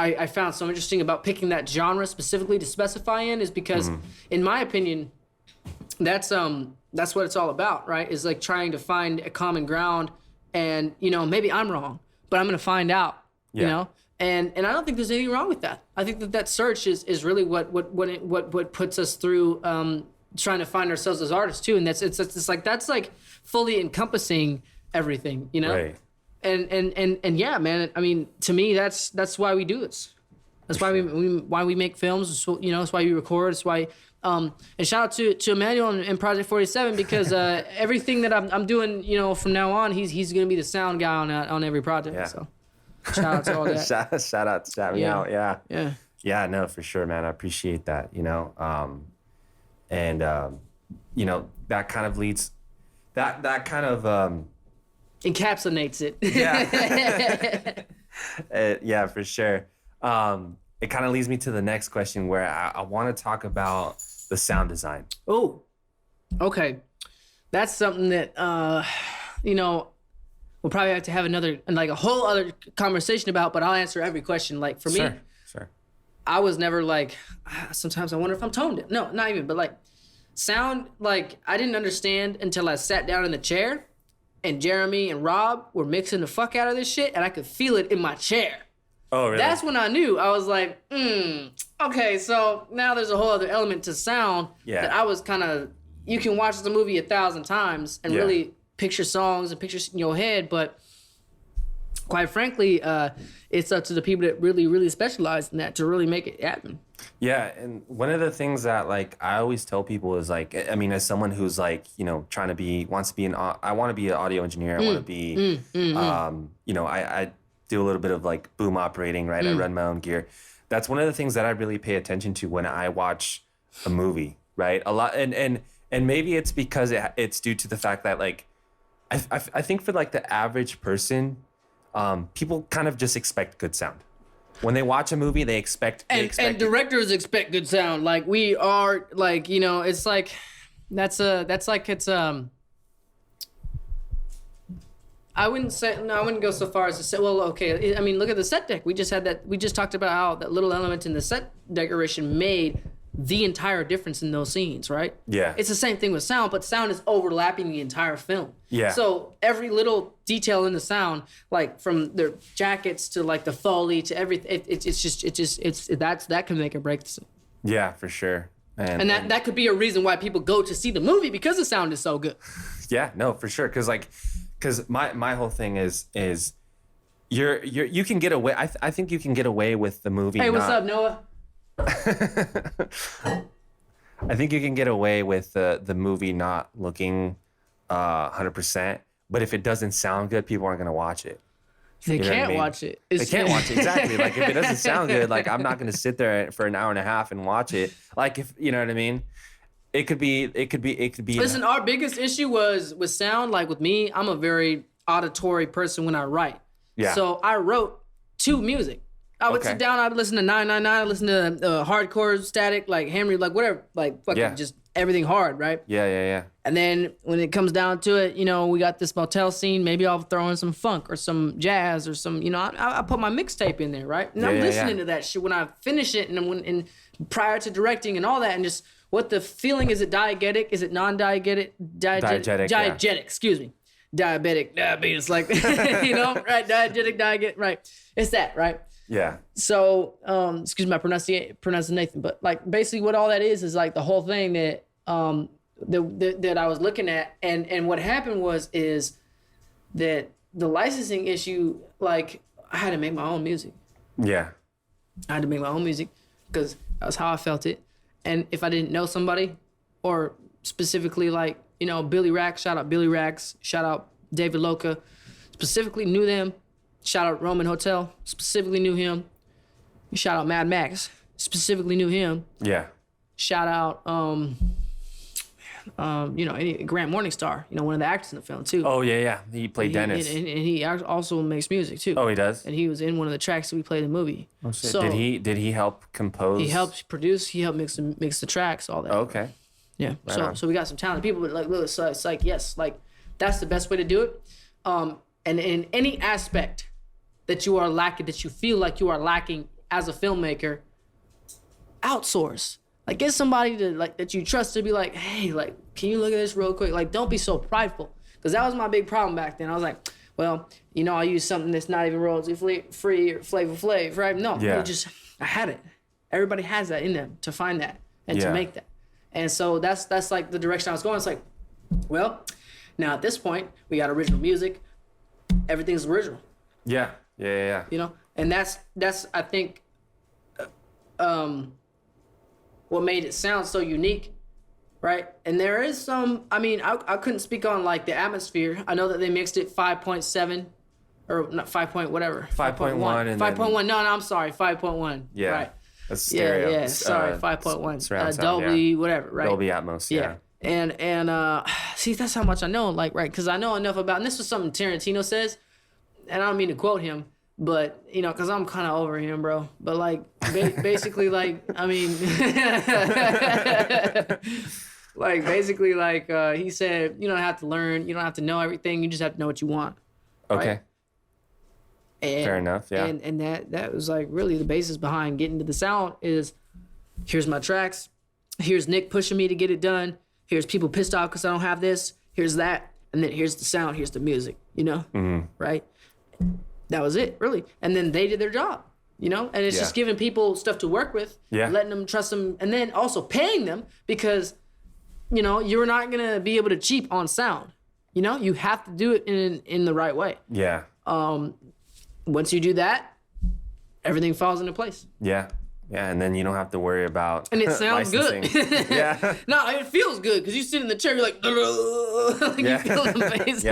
I found so interesting about picking that genre specifically to specify in is because, in my opinion, that's what it's all about, right? Is like trying to find a common ground, and maybe I'm wrong, but I'm gonna find out, and I don't think there's anything wrong with that. I think that search is really what puts us through trying to find ourselves as artists too, and it's like fully encompassing everything, Right. And yeah, man. I mean, to me, that's why we do this. That's why we make films. So, that's why we record. It's why. And shout out to Emmanuel and Project 47 because everything that I'm doing, from now on, he's gonna be the sound guy on every project. Yeah. So shout out to all that. shout out, shout me out. Yeah. Yeah. Yeah. No, for sure, man. I appreciate that. That kind of leads. That kind of. Encapsulates it. Yeah. Yeah, for sure. It kind of leads me to the next question where I want to talk about the sound design. Oh, okay. That's something that, we'll probably have to have a whole other conversation about, but I'll answer every question. Like for me, Sure. I was never like, sometimes I wonder if I'm tone deaf. No, not even, but like sound, like I didn't understand until I sat down in the chair and Jeremy and Rob were mixing the fuck out of this shit, and I could feel it in my chair. Oh, really? That's when I knew. I was like, okay, so now there's a whole other element to sound that I was kind of, you can watch the movie 1,000 times and really picture songs and pictures in your head, but quite frankly, it's up to the people that really, really specialize in that to really make it happen. Yeah, and one of the things that like I always tell people is like, I mean, as someone who's like, trying to be, I want to be an audio engineer. I want to be, I do a little bit of like boom operating, right? I run my own gear. That's one of the things that I really pay attention to when I watch a movie, right? A lot, and maybe it's because it's due to the fact that like, I think for like the average person, people kind of just expect good sound. When they watch a movie, they expect and directors expect good sound. Like we are, like, you know, it's like that's like it's I wouldn't go so far as to say, well, okay, I mean, look at the set deck. We just talked about how that little element in the set decoration made the entire difference in those scenes, right? Yeah. It's the same thing with sound, but sound is overlapping the entire film. Yeah. So every little detail in the sound, like from their jackets to like the Foley to everything, that can make or break the scene. Yeah, for sure. And that could be a reason why people go to see the movie, because the sound is so good. Yeah, no, for sure. Because my whole thing is you can get away. I think you can get away with the movie. Hey, what's up, Noah? I think you can get away with the movie not looking 100%, but if it doesn't sound good, people aren't gonna watch it. They can't watch it. They can't watch it, exactly. Like if it doesn't sound good, like I'm not gonna sit there for an hour and a half and watch it. Like if you know what I mean. It could be. Listen, our biggest issue was with sound. Like with me, I'm a very auditory person when I write. Yeah. So I wrote to music. I would sit down, I would listen to 999, listen to hardcore static, like Henry, like whatever, like fucking just everything hard, right? Yeah. And then when it comes down to it, you know, we got this motel scene. Maybe I'll throw in some funk or some jazz or some, you know, I put my mixtape in there, right? And I'm listening to that shit when I finish it and prior to directing and all that, and just what the feeling is. It diegetic? Is it non-diegetic? Diegetic. Excuse me. Diabetic, diabetes, like you know, right? Diegetic, right? It's that, right? Yeah. So, excuse my pronunciation, but like basically what all that is like the whole thing that that I was looking at, and what happened is that the licensing issue, like I had to make my own music. Yeah. I had to make my own music because that's how I felt it, and if I didn't know somebody, or specifically like, you know, Billy Rax, shout out Billy Rax, shout out David Loca, specifically knew them. Shout out Roman Hotel, specifically knew him. Shout out Mad Max, specifically knew him. Yeah. Shout out, you know, Grant Morningstar, you know, one of the actors in the film too. Oh yeah. He played Dennis. And he also makes music too. Oh, he does. And he was in one of the tracks that we played in the movie. Oh shit. So, did he help compose? He helped produce. He helped mix the tracks, all that. Oh, okay. Yeah. So we got some talented people, but like, look, it's like yes, like that's the best way to do it. And in any aspect that you are lacking, that you feel like you are lacking as a filmmaker, outsource. Like get somebody to like that you trust to be like, hey, like, can you look at this real quick? Like, don't be so prideful, because that was my big problem back then. I was like, well, you know, I use something that's not even royalty free or Flavor Flav, right? No, I had it. Everybody has that in them to find that and to make that. And so that's like the direction I was going. It's like, well, now at this point we got original music. Everything's original. Yeah. You know, and that's I think what made it sound so unique, right? And there is some, I mean, I couldn't speak on like the atmosphere. I know that they mixed it 5.7 or not 5 point whatever. 5.1 and 5.1. No, I'm sorry, 5.1. Yeah. Right. That's stereo. Yeah. Sorry, 5.1. Surround sound, Dolby, whatever, right? Dolby Atmos. Yeah. And see, that's how much I know, like, right? Because I know enough about, and this was something Tarantino says, and I don't mean to quote him, but, you know, because I'm kind of over him, bro. But, like, basically, like, I mean, like, basically, like, he said, you don't have to learn, you don't have to know everything, you just have to know what you want. Okay. Right? And, fair enough, yeah. And that was, like, really the basis behind getting to the sound is, here's my tracks, here's Nick pushing me to get it done, here's people pissed off because I don't have this, here's that, and then here's the sound, here's the music, you know? Mm-hmm. Right? That was it, really. And then they did their job, you know? And it's just giving people stuff to work with, letting them trust them, and then also paying them because, you know, you're not going to be able to cheap on sound. You know? You have to do it in the right way. Yeah. Once you do that, everything falls into place. Yeah. Yeah, and then you don't have to worry about and it sounds good. Yeah. No, it feels good because you sit in the chair, you're like, like you feel the bass.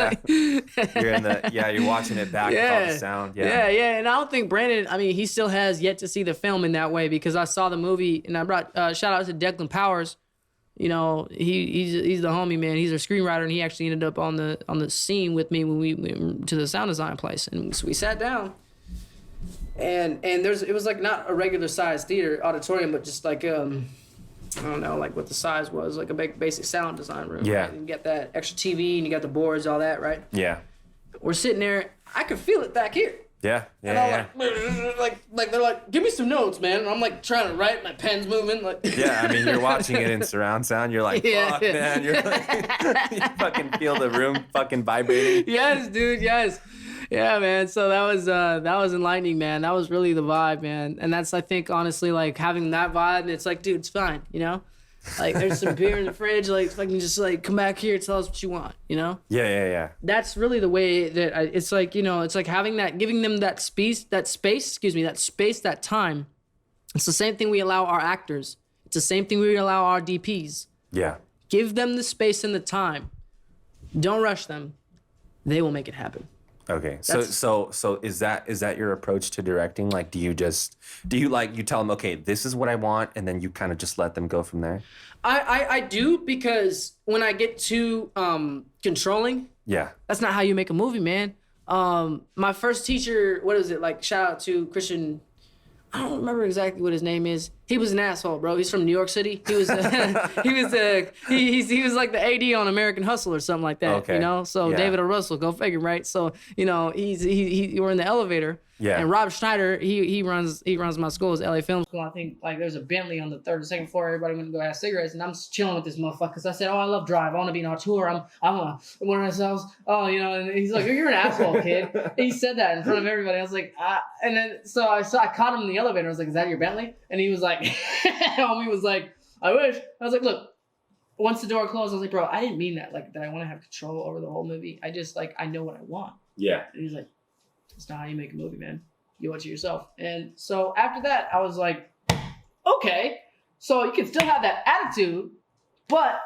You're watching it back with all the sound. Yeah. And I don't think Brandon, I mean, he still has yet to see the film in that way because I saw the movie and I brought shout out to Declan Powers. You know, he's the homie, man. He's a screenwriter, and he actually ended up on the scene with me when we went to the sound design place, and so we sat down. and it was like not a regular sized theater auditorium, but just like I don't know, like what the size was, like a basic sound design room. Yeah. Right? And you got that extra TV and you got the boards, all that, right? Yeah. We're sitting there. I could feel it back here. Yeah. And I'm like they're like, give me some notes, man. And I'm like trying to write, my pen's moving. Like. Yeah, I mean, you're watching it in surround sound. You're like, fuck, man. You're like, you fucking feel the room fucking vibrating. Yes, dude. Yes. Yeah, man. So that was enlightening, man. That was really the vibe, man. And that's, I think, honestly, like having that vibe. And it's like, dude, it's fine, you know. Like there's some beer in the fridge. Like fucking just like come back here, tell us what you want, you know. Yeah. That's really the way that it's like, you know, it's like having that, giving them that space, that time. It's the same thing we allow our actors. It's the same thing we allow our DPs. Yeah. Give them the space and the time. Don't rush them. They will make it happen. Okay. So is that your approach to directing? Like, do you like, you tell them, okay, this is what I want, and then you kind of just let them go from there? I do, because when I get too controlling, yeah, that's not how you make a movie, man. My first teacher, what is it, like, shout out to Christian, I don't remember exactly what his name is. He was an asshole, bro. He's from New York City. He was he was like the AD on American Hustle or something like that. Okay. You know, so Yeah. David Orosco, go figure, right? So you know, we're in the elevator. Yeah. And Rob Schneider, he runs my school's LA Film School. I think like there's a Bentley on the third or second floor. Everybody went to go have cigarettes, and I'm just chilling with this motherfucker. Cause I said, oh, I love Drive. I want to be an auteur. I'm one of ourselves. Oh, you know. And he's like, you're an asshole, kid. He said that in front of everybody. I was like, and then so I caught him in the elevator. I was like, is that your Bentley? And he was like, homie was like, I wish. I was like, look. Once the door closed, I was like, bro, I didn't mean that. Like that, I want to have control over the whole movie. I just like I know what I want. Yeah. And he's like, it's not how you make a movie, man. You owe it to yourself. And so after that, I was like, okay, so you can still have that attitude, but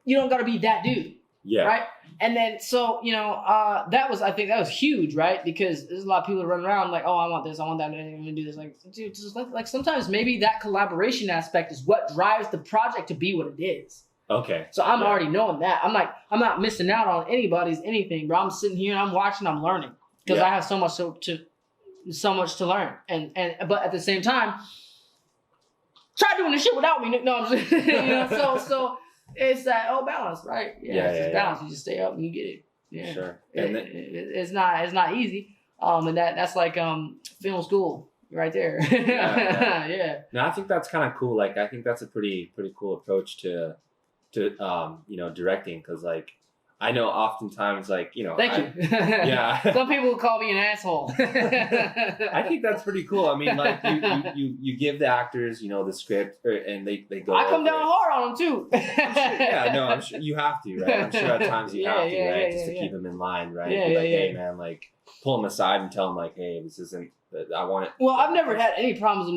you don't got to be that dude. Yeah. Right. And then, so, you know, I think that was huge, right? Because there's a lot of people that run around like, oh, I want this, I want that, I'm going to do this. Like, dude, just like sometimes maybe that collaboration aspect is what drives the project to be what it is. Okay. So I'm already knowing that. I'm like, I'm not missing out on anybody's anything, bro. I'm sitting here and I'm watching, I'm learning. Because I have so much to learn. But at the same time, try doing this shit without me. No, I'm just, you know, so it's that balance, right? It's just balance. You just stay up and you get it. Yeah. Sure. It's not easy. And that's like film school right there. Yeah. No, I think that's kind of cool. Like, I think that's a pretty cool approach to you know, directing, because like I know oftentimes, like, you know, thank you. Yeah. Some people will call me an asshole. I think that's pretty cool. I mean, like you give the actors, you know, the script, and they go. I come down hard on them too. I'm sure you have to, right? I'm sure at times you have to, right? Just to keep them in line, right? Hey, man, like pull them aside and tell them, like, hey, this isn't. I want it. Well, I've never had any problems with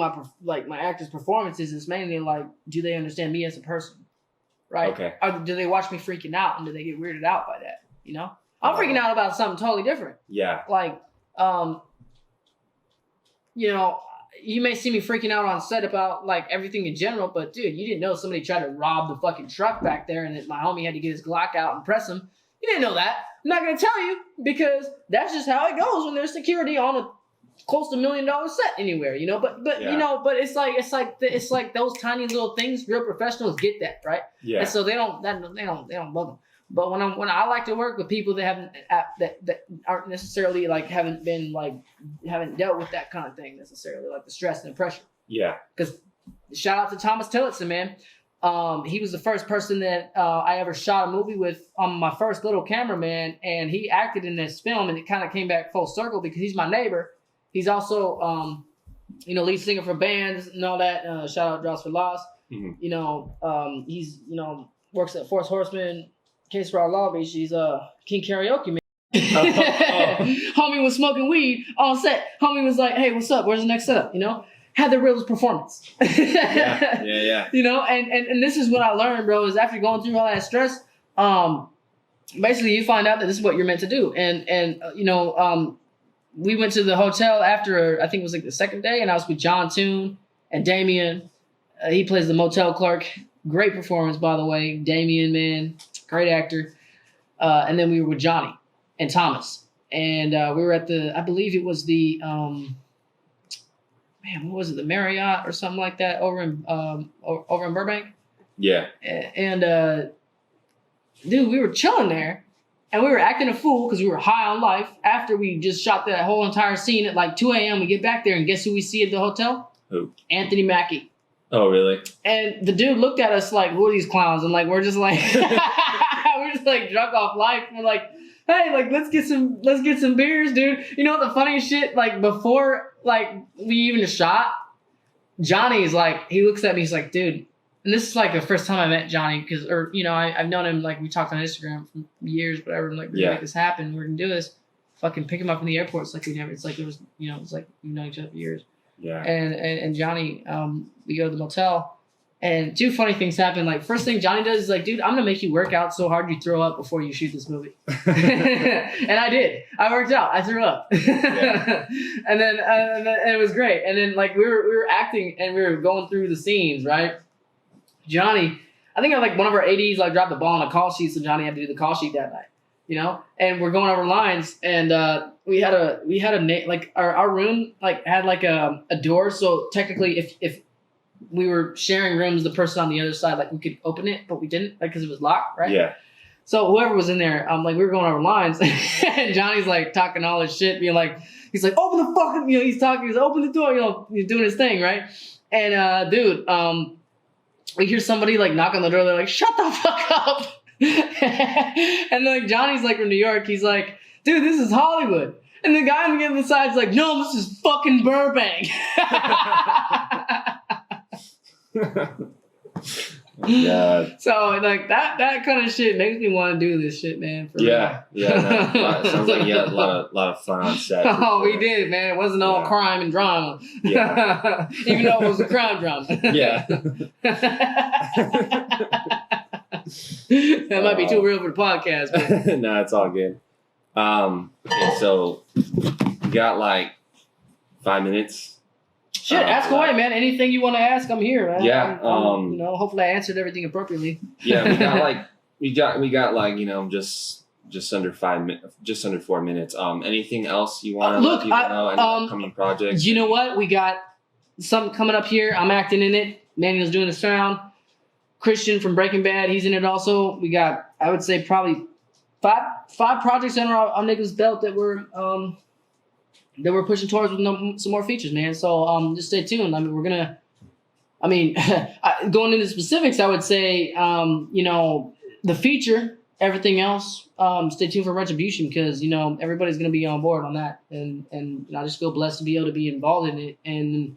my actors' performances. It's mainly like, do they understand me as a person? Right? Okay. Or do they watch me freaking out, and do they get weirded out by that? You know? I'm freaking out about something totally different. Yeah. Like, you know, you may see me freaking out on set about like everything in general, but dude, you didn't know somebody tried to rob the fucking truck back there and that my homie had to get his Glock out and press him. You didn't know that. I'm not gonna tell you, because that's just how it goes when there's security on a close to $1 million set anywhere, you know. But you know, but it's like those tiny little things. Real professionals get that, right? Yeah. And so they don't bug them. But when I like to work with people that that aren't necessarily like haven't dealt with that kind of thing necessarily, like the stress and the pressure. Yeah. Because shout out to Thomas Tillotson, man. He was the first person that I ever shot a movie with on my first little cameraman, and he acted in this film, and it kind of came back full circle because he's my neighbor. He's also, you know, lead singer for bands and all that. Shout out Draws for Loss. Mm-hmm. You know, he's, you know, works at Force Horseman, Case Raw Law Beach. He's King Karaoke, man. Homie was smoking weed on set. Homie was like, hey, what's up? Where's the next setup? You know? Had the realest performance. Yeah. You know, and this is what I learned, bro, is after going through all that stress, basically you find out that this is what you're meant to do. And you know, we went to the hotel after, I think it was like the second day, and I was with John Toon and Damian. He plays the motel clerk. Great performance, by the way. Damian, man, great actor. And then we were with Johnny and Thomas. And we were at I believe it was the man, what was it, the Marriott or something like that over in Burbank. Yeah. And dude, we were chilling there, and we were acting a fool because we were high on life. After we just shot that whole entire scene at like 2 a.m., we get back there, and guess who we see at the hotel? Who? Anthony Mackie. Oh, really? And the dude looked at us like, who are these clowns? And like, we're just like, we're just like drunk off life. We're like, hey, like, let's get some beers, dude. You know what the funniest shit? Like, before, like, we even shot, Johnny's like, he looks at me, he's like, dude, and this is like the first time I met Johnny, because, or, you know, I've known him, like, we talked on Instagram for years, whatever, and like, we're gonna make this happen, we're gonna do this. Fucking pick him up from the airport. It's like we never, it's like there was, you know, it's like we've known each other for years. Yeah. And Johnny, we go to the motel, and two funny things happen. Like, first thing Johnny does is like, dude, I'm gonna make you work out so hard you throw up before you shoot this movie. And I did. I worked out. I threw up. Yeah. and then it was great. And then like we were acting and we were going through the scenes, right? Johnny, I think like one of our ADs like dropped the ball on a call sheet, so Johnny had to do the call sheet that night. You know, and we're going over lines, and we had a like our room like had like a door, so technically if we were sharing rooms, the person on the other side, like we could open it, but we didn't, like, because it was locked, right? Yeah. So whoever was in there, like we were going over lines, and Johnny's like talking all his shit, being like, he's like, open the fucking, you know, he's talking, he's open the door, you know, he's doing his thing, right? And dude, we hear somebody like knock on the door, they're like, shut the fuck up. And then like Johnny's like from New York, he's like, dude, this is Hollywood. And the guy on the other side's like, no, this is fucking Burbank. Yeah. So like that kind of shit makes me want to do this shit, man. For yeah, real. yeah. No, sounds like you had a lot of fun on set. Oh, we did, man. It wasn't all crime and drama. Yeah. Even though it was a crime drama. Yeah. That might be too real for the podcast, but no, it's all good. Okay, so you got like 5 minutes. Shit, ask away, man. Anything you want to ask, I'm here, man. Yeah. I'm, you know, hopefully I answered everything appropriately. Yeah, we got like, you know, just under 4 minutes. Anything else you want to let people know? Any upcoming projects? You know what? We got something coming up here. I'm acting in it. Manuel's doing the sound. Christian from Breaking Bad, he's in it also. We got, I would say, probably five projects under our niggas' belt that we're pushing towards with some more features, man. So just stay tuned. I mean, going into specifics, I would say, you know, the feature, everything else, stay tuned for Retribution, because, you know, everybody's going to be on board on that. And you know, I just feel blessed to be able to be involved in it. And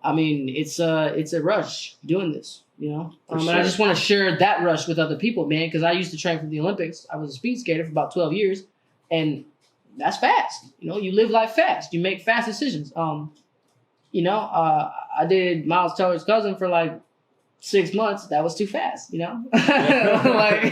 I mean, it's a rush doing this, you know. And I just want to share that rush with other people, man, because I used to train for the Olympics. I was a speed skater for about 12 years, and that's fast. You know, you live life fast. You make fast decisions. You know, I did Miles Teller's cousin for like 6 months. That was too fast, you know? Like,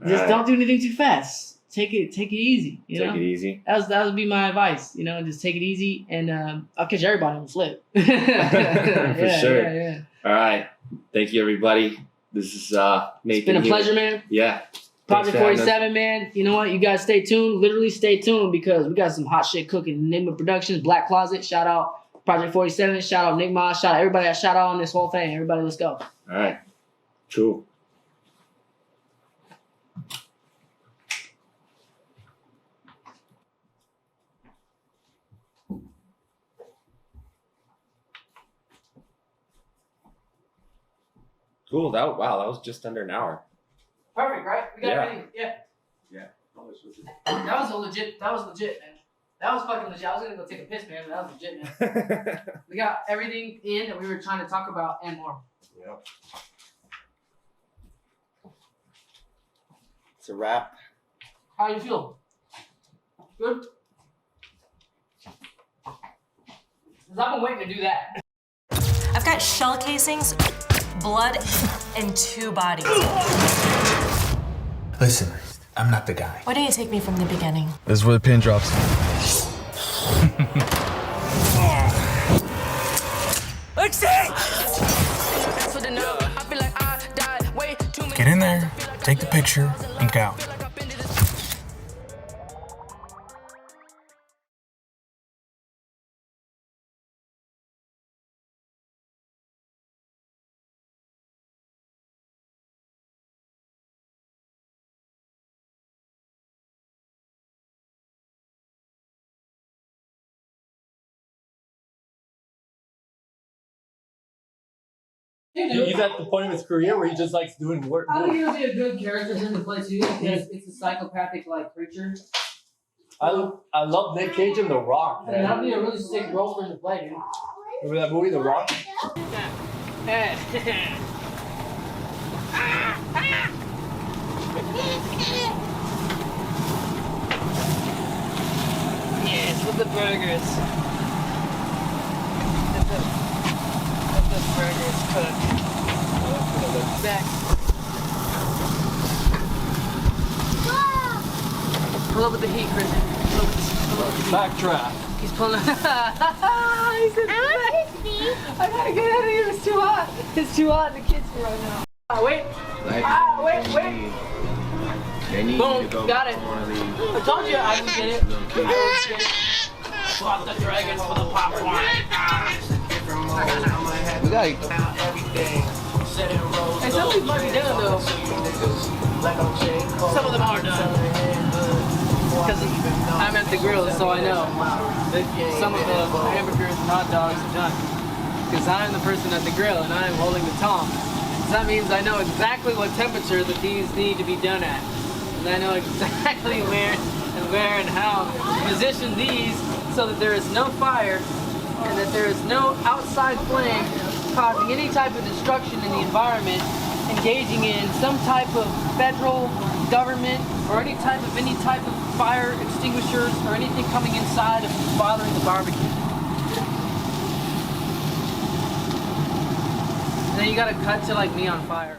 just don't do anything too fast. Take it easy. You know? Take it easy. That would be my advice. You know, just take it easy, and I'll catch everybody on the flip. For sure. Yeah. All right. Thank you, everybody. This is Nathan. It's been a pleasure, man. Yeah. Project 47, man. You know what? You guys stay tuned. Literally stay tuned, because we got some hot shit cooking. Enigma Productions, Black Closet. Shout out Project 47. Shout out Nick Ma. Shout out everybody. I shout out on this whole thing. Everybody, let's go. All right. Cool. Cool. That was just under an hour. Perfect, right? We got everything. Yeah. Yeah. That was legit, man. That was fucking legit. I was gonna go take a piss, man, but that was legit, man. We got everything in that we were trying to talk about and more. Yep. It's a wrap. How you feel? Good? 'Cause I've been waiting to do that. I've got shell casings, blood, and 2 bodies. Listen, I'm not the guy. Why don't you take me from the beginning? This is where the pin drops. Get in there, take the picture, and go. He's at the point of his career where he just likes doing work. I think he'll be a good character in the play too, because it's a psychopathic like creature. I love Nick Cage and The Rock. Man, that'd be a really sick role for him to play, dude. Remember that movie, The Rock? Yes, with the burgers. Let the burgers cook. Back. Pull up with the heat, Griffin. Pull up with the heat. Backtrack. He's pulling. He's I gotta get out of here. It's too hot. It's too hot in the kitchen right now. Wait. Wait. Boom. Got it. I told you I would get it. Swap the dragons for the popcorn. We got everything. And some of these might be done though. Some of them are done. Because I'm at the grill, so I know that some of the hamburgers and hot dogs are done. Because I'm the person at the grill and I'm holding the tom. So that means I know exactly what temperature that these need to be done at. And I know exactly where and how to position these so that there is no fire and that there is no outside flame causing any type of destruction in the environment, engaging in some type of federal government or any type of fire extinguishers or anything coming inside of bothering the barbecue. And then you gotta cut to like me on fire.